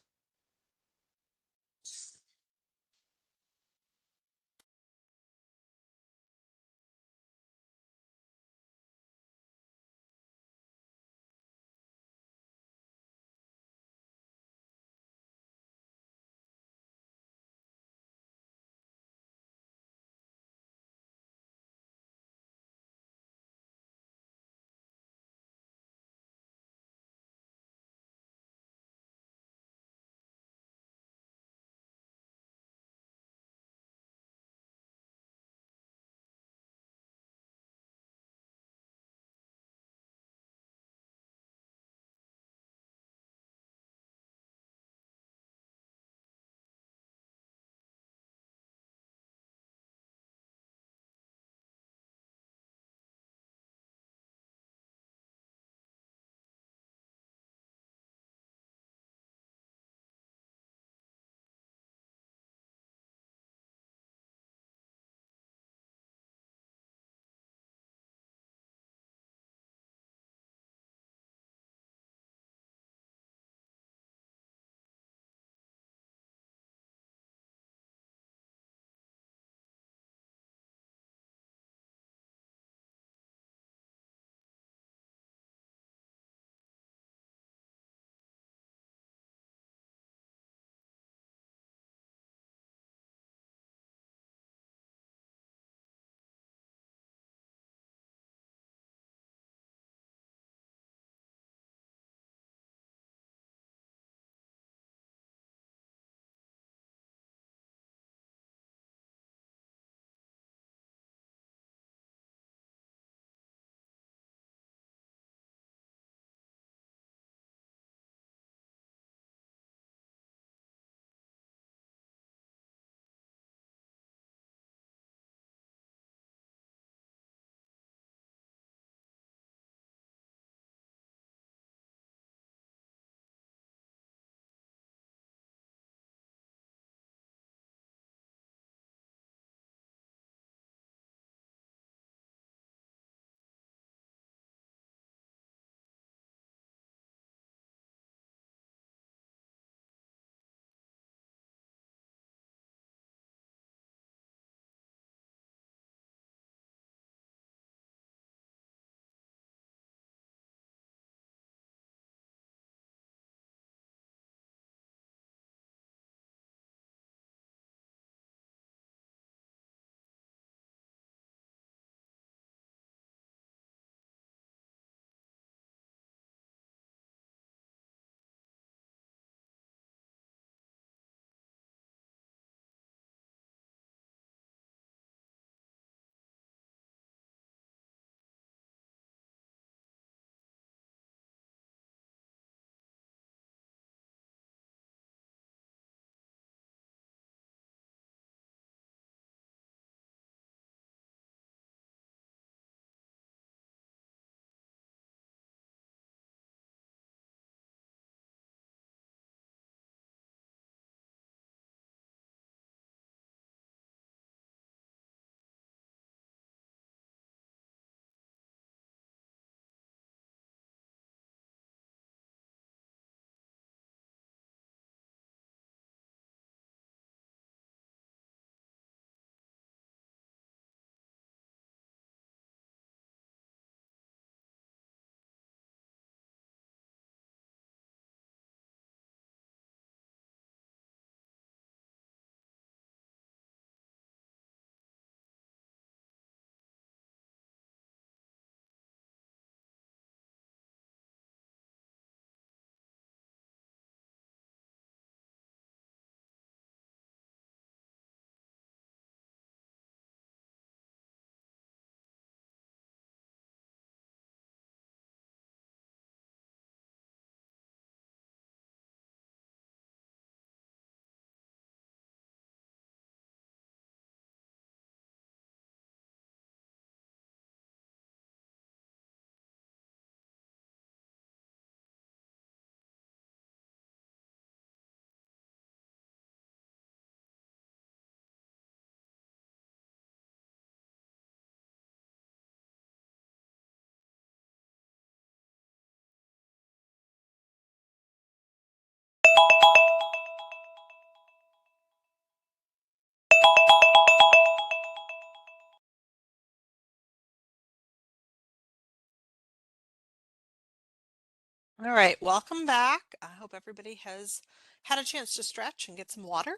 All right, welcome back. I hope everybody has had a chance to stretch and get some water.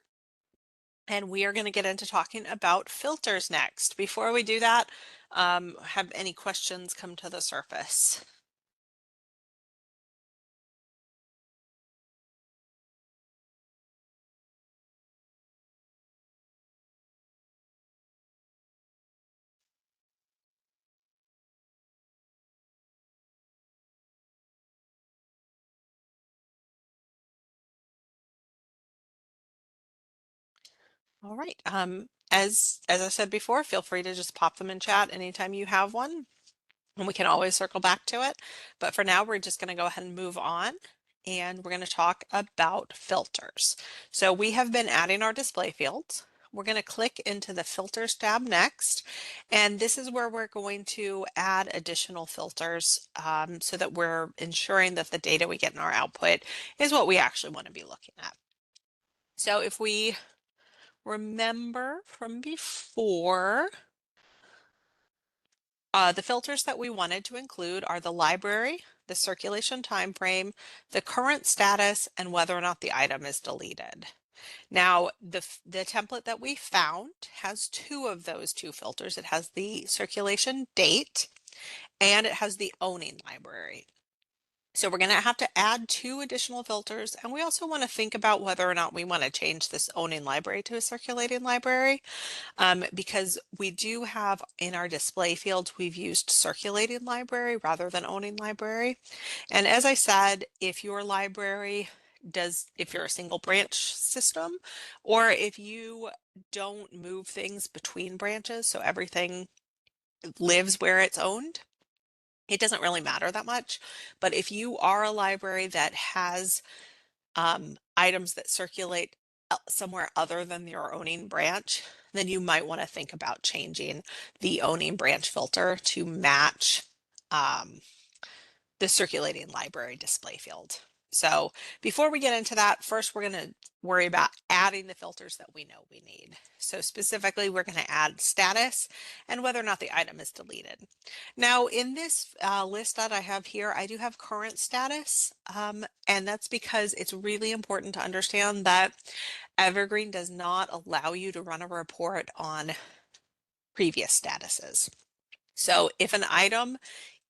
And we are going to get into talking about filters next. Before we do that, have any questions come to the surface? All right. As I said before, feel free to just pop them in chat anytime you have one, and we can always circle back to it. But for now, we're just going to go ahead and move on, and we're going to talk about filters. So we have been adding our display fields. We're going to click into the filters tab next, and this is where we're going to add additional filters so that we're ensuring that the data we get in our output is what we actually want to be looking at. So if we remember from before, the filters that we wanted to include are the library, the circulation time frame, the current status, and whether or not the item is deleted. Now, the template that we found has two of those two filters. It has the circulation date and it has the owning library. So we're going to have to add two additional filters, and we also want to think about whether or not we want to change this owning library to a circulating library. Because we do have in our display fields, we've used circulating library rather than owning library. And as I said, if your library if you're a single branch system, or if you don't move things between branches, so everything lives where it's owned, it doesn't really matter that much. But if you are a library that has items that circulate somewhere other than your owning branch, then you might want to think about changing the owning branch filter to match um, the circulating library display field. So before we get into that, first we're going to worry about adding the filters that we know we need. So specifically, we're going to add status and whether or not the item is deleted. Now in this list that I have here, I do have current status, and that's because it's really important to understand that Evergreen does not allow you to run a report on previous statuses. So if an item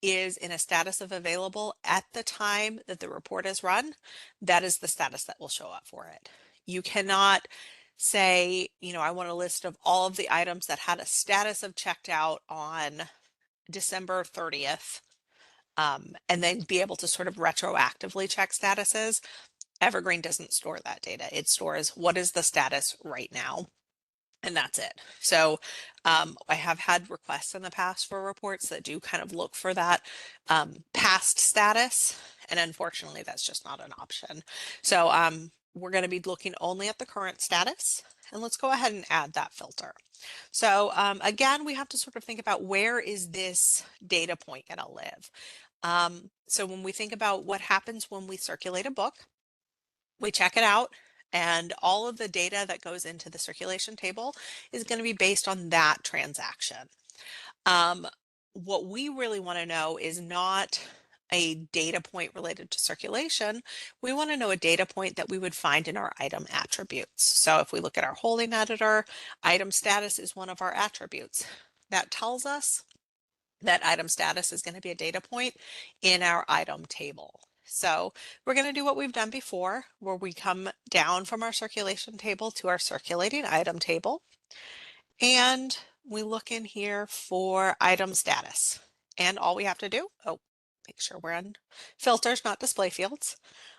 is in a status of available at the time that the report is run, that is the status that will show up for it. You cannot say, I want a list of all of the items that had a status of checked out on December 30th, and then be able to sort of retroactively check statuses. Evergreen doesn't store that data. It stores what is the status right now. And that's it. So I have had requests in the past for reports that do kind of look for that past status. And unfortunately, that's just not an option. So we're going to be looking only at the current status. And let's go ahead and add that filter. So again, we have to sort of think about where is this data point going to live? So when we think about what happens when we circulate a book, we check it out, and all of the data that goes into the circulation table is going to be based on that transaction. What we really want to know is not a data point related to circulation. We want to know a data point that we would find in our item attributes. So if we look at our holding editor, item status is one of our attributes. That tells us that item status is going to be a data point in our item table. So we're going to do what we've done before, where we come down from our circulation table to our circulating item table, and we look in here for item status. And all we have to do, make sure we're on filters, not display fields.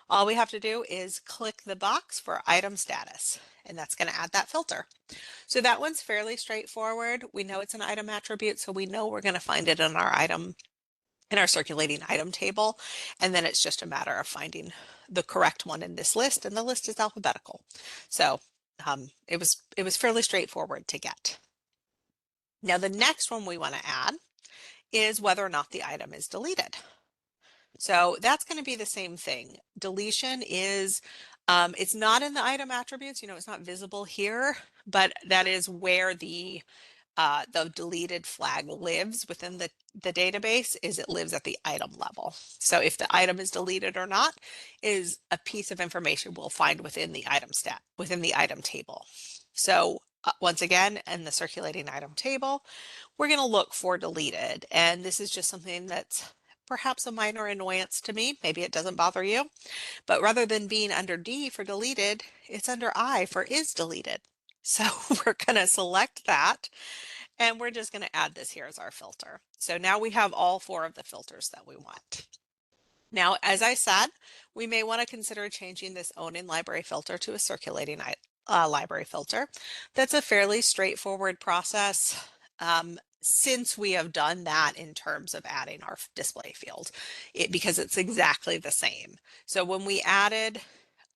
All we have to do is click the box for item status, and that's going to add that filter. So that one's fairly straightforward. We know it's an item attribute, so we know we're going to find it in our circulating item table. And then it's just a matter of finding the correct one in this list, and the list is alphabetical. So it was fairly straightforward to get. Now the next one we want to add is whether or not the item is deleted. So that's going to be the same thing. Deletion is, it's not in the item attributes, it's not visible here, but that is where the the deleted flag lives within the database is it lives at the item level. So if the item is deleted or not is a piece of information we'll find within the within the item table. So once again, in the circulating item table, we're going to look for deleted. And this is just something that's perhaps a minor annoyance to me. Maybe it doesn't bother you, but rather than being under D for deleted, it's under I for is deleted. So we're going to select that and we're just going to add this here as our filter. So now we have all 4 of the filters that we want. Now, as I said, we may want to consider changing this own in library filter to a circulating library filter. That's a fairly straightforward process since we have done that in terms of adding our display field, because it's exactly the same. So when we added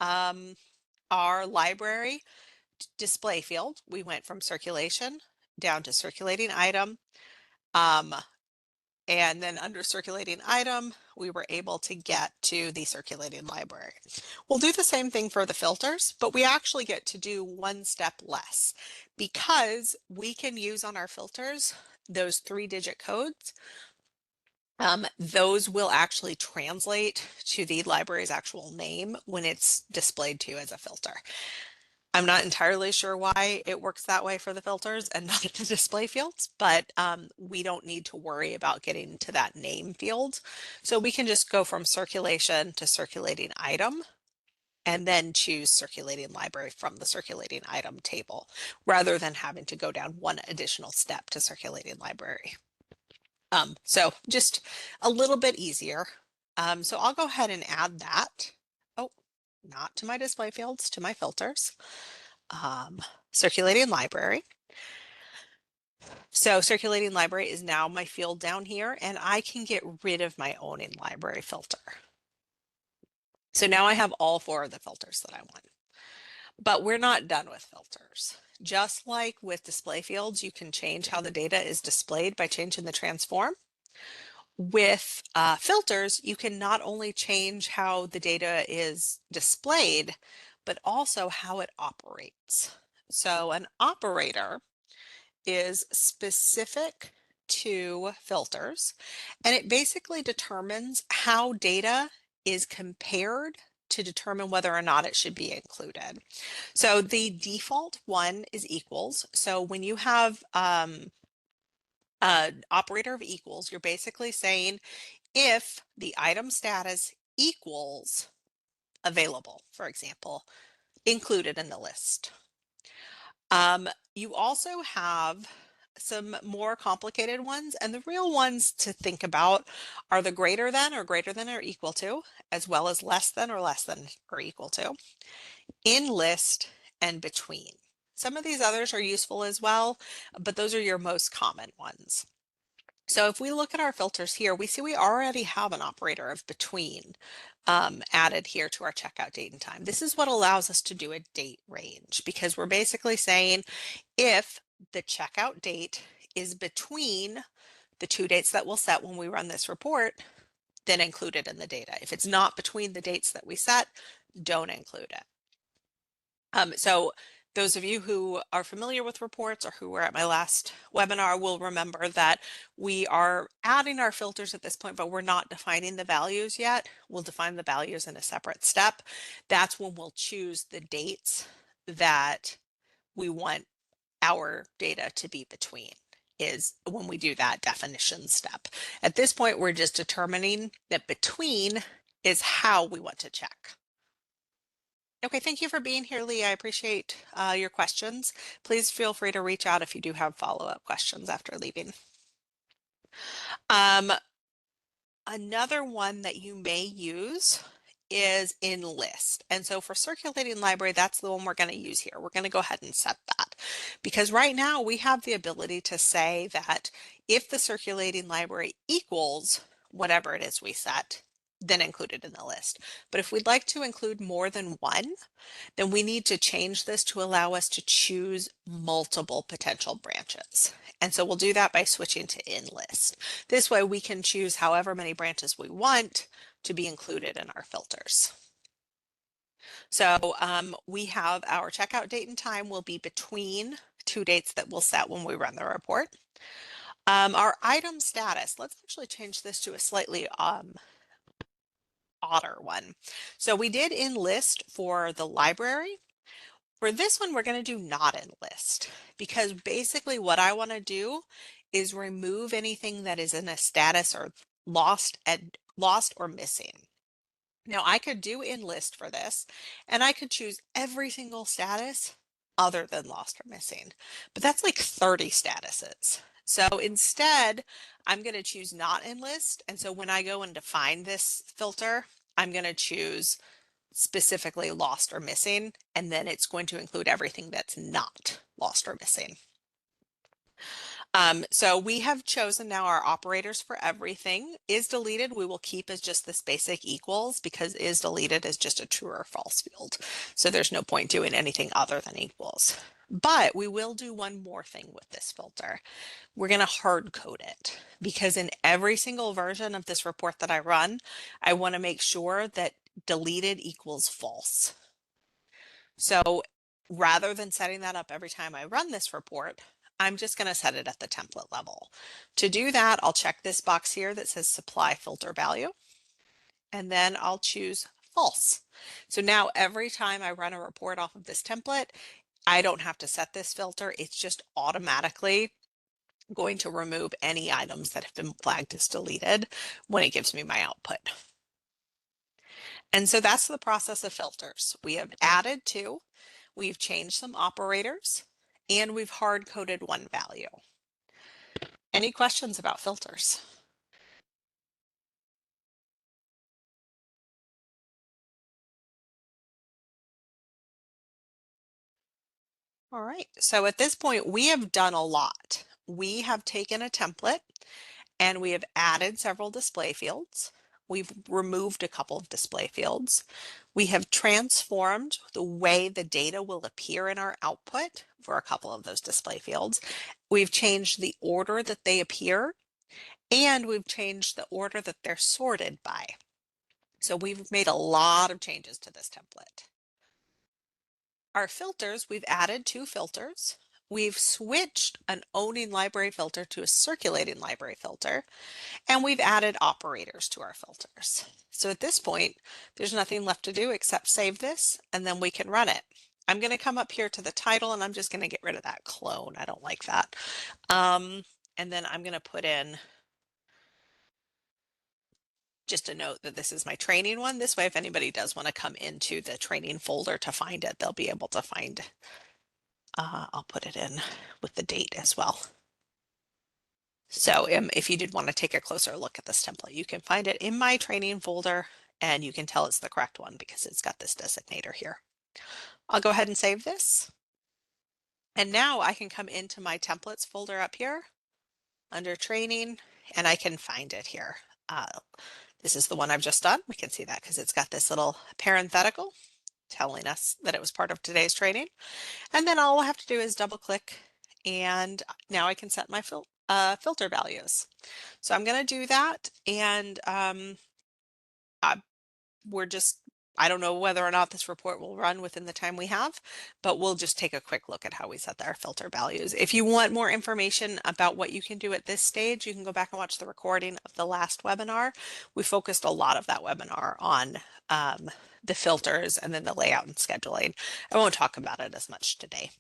our library display field, we went from circulation down to circulating item. And then under circulating item, we were able to get to the circulating library. We'll do the same thing for the filters, but we actually get to do one step less because we can use on our filters those 3-digit codes. Those will actually translate to the library's actual name when it's displayed to you as a filter. I'm not entirely sure why it works that way for the filters and not the display fields, but we don't need to worry about getting to that name field. So we can just go from circulation to circulating item and then choose circulating library from the circulating item table rather than having to go down one additional step to circulating library. So just a little bit easier. So I'll go ahead and add that. Oh, not to my display fields, to my filters. Circulating library. So circulating library is now my field down here, and I can get rid of my own in library filter. So now I have all 4 of the filters that I want. But we're not done with filters. Just like with display fields, you can change how the data is displayed by changing the transform. With filters, you can not only change how the data is displayed, but also how it operates. So an operator is specific to filters, and it basically determines how data is compared to determine whether or not it should be included. So the default one is equals. So when you have an operator of equals, you're basically saying if the item status equals available, for example, included in the list. You also have some more complicated ones, and the real ones to think about are the greater than or equal to, as well as less than or equal to, in list, and between. Some of these others are useful as well, but those are your most common ones. So if we look at our filters here, we see we already have an operator of between added here to our checkout date and time. This is what allows us to do a date range, because we're basically saying if the checkout date is between the 2 dates that we'll set when we run this report, then include it in the data. If it's not between the dates that we set, don't include it. So those of you who are familiar with reports or who were at my last webinar will remember that we are adding our filters at this point, but we're not defining the values yet. We'll define the values in a separate step. That's when we'll choose the dates that we want our data to be between, is when we do that definition step. At this point, we're just determining that between is how we want to check. Okay, thank you for being here, Lee. I appreciate your questions. Please feel free to reach out if you do have follow-up questions after leaving. Another one that you may use is in list. And so for circulating library, that's the one we're going to use here. We're going to go ahead and set that because right now we have the ability to say that if the circulating library equals whatever it is we set, then include it in the list. But if we'd like to include more than one, then we need to change this to allow us to choose multiple potential branches. And so we'll do that by switching to in list. This way we can choose however many branches we want to be included in our filters. So we have our checkout date and time will be between two dates that we'll set when we run the report. Our item status, let's actually change this to a slightly odder one. So we did enlist for the library. For this one, we're going to do not enlist because basically what I want to do is remove anything that is in a status or lost or missing. Now I could do enlist for this and I could choose every single status other than lost or missing, but that's like 30 statuses. So instead, I'm going to choose not enlist. And so when I go and define this filter, I'm going to choose specifically lost or missing, and then it's going to include everything that's not lost or missing. So we have chosen now our operators for everything. Is deleted, we will keep as just this basic equals because is deleted is just a true or false field. So there's no point doing anything other than equals. But we will do one more thing with this filter. We're going to hard code it because in every single version of this report that I run, I want to make sure that deleted equals false. So rather than setting that up every time I run this report, I'm just going to set it at the template level. To do that, I'll check this box here that says supply filter value, and then I'll choose false. So now every time I run a report off of this template, I don't have to set this filter. It's just automatically going to remove any items that have been flagged as deleted when it gives me my output. And so that's the process of filters. We have added two, we've changed some operators, and we've hard coded one value. Any questions about filters? All right, so at this point, we have done a lot. We have taken a template and we have added several display fields. We've removed a couple of display fields. We have transformed the way the data will appear in our output for a couple of those display fields. We've changed the order that they appear, and we've changed the order that they're sorted by. So we've made a lot of changes to this template. Our filters, we've added two filters. We've switched an owning library filter to a circulating library filter, and we've added operators to our filters. So at this point, there's nothing left to do except save this, and then we can run it. I'm going to come up here to the title, and I'm just going to get rid of that clone. I don't like that. And then I'm going to put in just a note that this is my training one. This way, if anybody does want to come into the training folder to find it, they'll be able to find. I'll put it in with the date as well. So if you did want to take a closer look at this template, you can find it in my training folder and you can tell it's the correct one because it's got this designator here. I'll go ahead and save this. And now I can come into my templates folder up here under training and I can find it here. This is the one I've just done. We can see that because it's got this little parenthetical telling us that it was part of today's training. And then all I have to do is double click and now I can set my filter values. So I'm going to do that and I don't know whether or not this report will run within the time we have, but we'll just take a quick look at how we set our filter values. If you want more information about what you can do at this stage, you can go back and watch the recording of the last webinar. We focused a lot of that webinar on the filters and then the layout and scheduling. I won't talk about it as much today.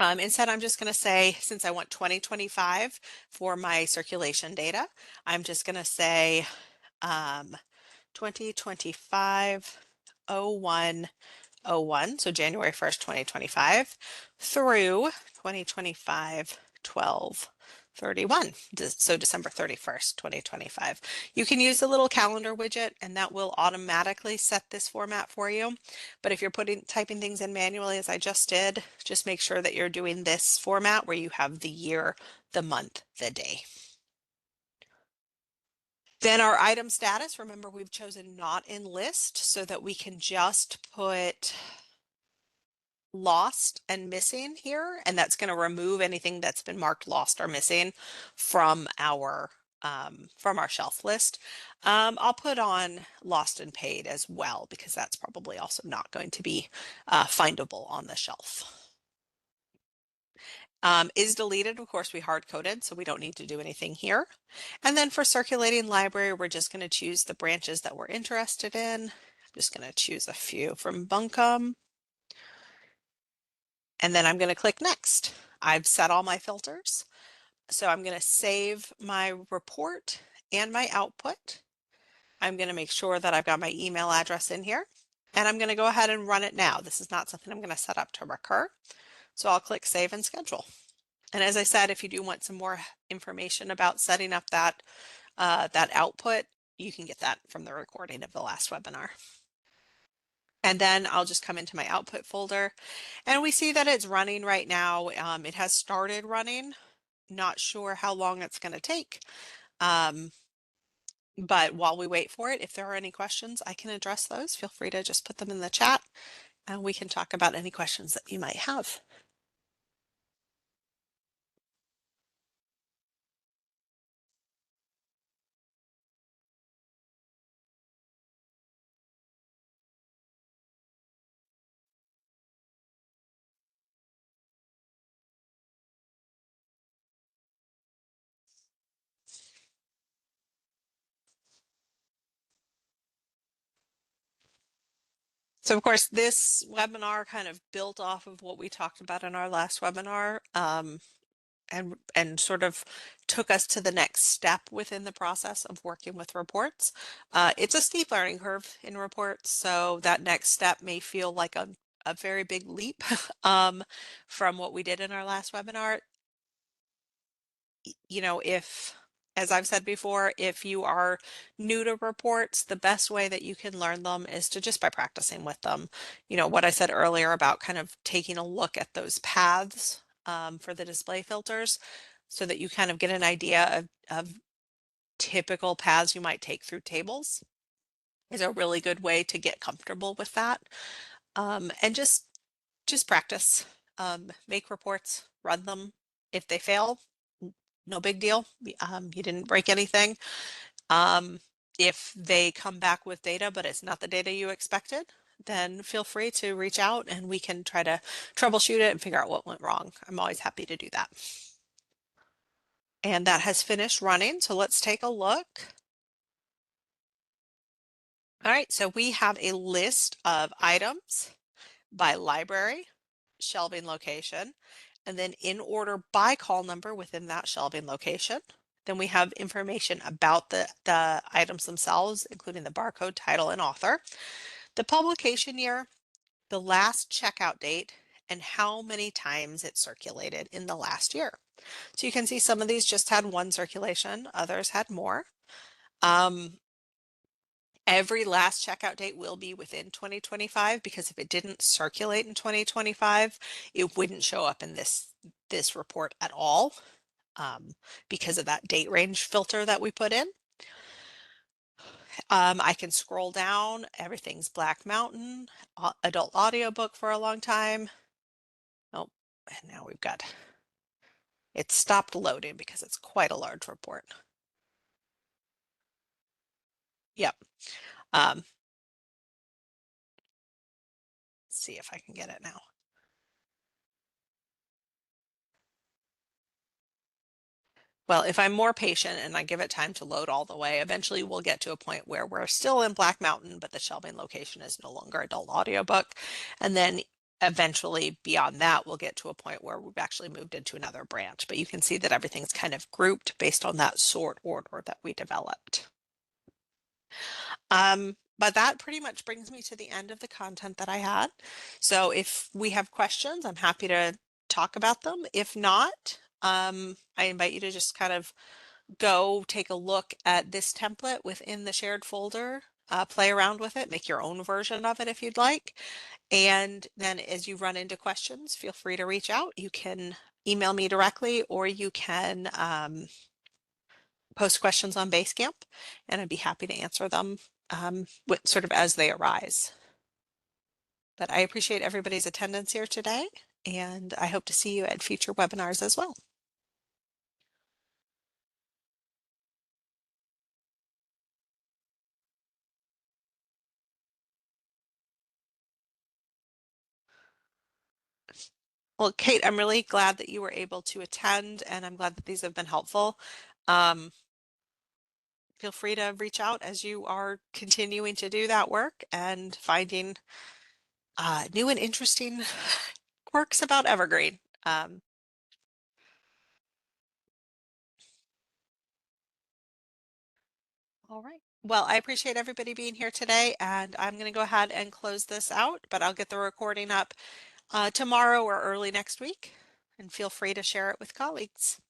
Instead, I'm just going to say, since I want 2025 for my circulation data, I'm just going to say 2025 01 so January 1st, 2025 through 2025 12/31, so December 31st, 2025. You can use the little calendar widget and that will automatically set this format for you. But if you're typing things in manually, as I just did, just make sure that you're doing this format where you have the year, the month, the day. Then our item status, remember we've chosen not in list so that we can just put lost and missing here, and that's going to remove anything that's been marked lost or missing from our shelf list. I'll put on lost and paid as well because that's probably also not going to be findable on the shelf. Is deleted, of course, we hard coded, so we don't need to do anything here. And then for circulating library, we're just going to choose the branches that we're interested in. I'm just going to choose a few from Buncombe. And then I'm going to click next. I've set all my filters. So I'm going to save my report and my output. I'm going to make sure that I've got my email address in here. And I'm going to go ahead and run it now. This is not something I'm going to set up to recur. So I'll click Save and Schedule. And as I said, if you do want some more information about setting up that output, you can get that from the recording of the last webinar. And then I'll just come into my output folder and we see that it's running right now. It has started running. Not sure how long it's going to take. But while we wait for it, if there are any questions, I can address those. Feel free to just put them in the chat and we can talk about any questions that you might have. So of course, this webinar kind of built off of what we talked about in our last webinar, and sort of took us to the next step within the process of working with reports. It's a steep learning curve in reports, so that next step may feel like a very big leap from what we did in our last webinar. You know, as I've said before, if you are new to reports, the best way that you can learn them is to just by practicing with them. You know, what I said earlier about kind of taking a look at those paths for the display filters so that you kind of get an idea of typical paths you might take through tables is a really good way to get comfortable with that. And just practice, make reports, run them. If they fail, no big deal. You didn't break anything. If they come back with data, but it's not the data you expected, then feel free to reach out and we can try to troubleshoot it and figure out what went wrong. I'm always happy to do that. And that has finished running. So let's take a look. All right, so we have a list of items by library, shelving location, and then in order by call number within that shelving location. Then we have information about the items themselves, including the barcode, title, and author, the publication year, the last checkout date, and how many times it circulated in the last year. So you can see some of these just had one circulation, others had more. Every last checkout date will be within 2025 because if it didn't circulate in 2025, it wouldn't show up in this report at all because of that date range filter that we put in. I can scroll down. Everything's Black Mountain, adult audiobook for a long time. Oh, and now we've got it stopped loading because it's quite a large report. Yep. Let's see if I can get it now. Well, if I'm more patient and I give it time to load all the way, eventually we'll get to a point where we're still in Black Mountain, but the shelving location is no longer adult audiobook. And then eventually beyond that, we'll get to a point where we've actually moved into another branch. But you can see that everything's kind of grouped based on that sort order that we developed. But that pretty much brings me to the end of the content that I had. So if we have questions, I'm happy to talk about them. If not, I invite you to just kind of go take a look at this template within the shared folder, play around with it, make your own version of it if you'd like. And then as you run into questions, feel free to reach out. You can email me directly or you can post questions on Basecamp and I'd be happy to answer them sort of as they arise. But I appreciate everybody's attendance here today and I hope to see you at future webinars as well. Well, Kate, I'm really glad that you were able to attend, and I'm glad that these have been helpful. Um, Feel free to reach out as you are continuing to do that work and finding new and interesting quirks about Evergreen. Um, all right. Well, I appreciate everybody being here today, and I'm going to go ahead and close this out, but I'll get the recording up tomorrow or early next week, and feel free to share it with colleagues.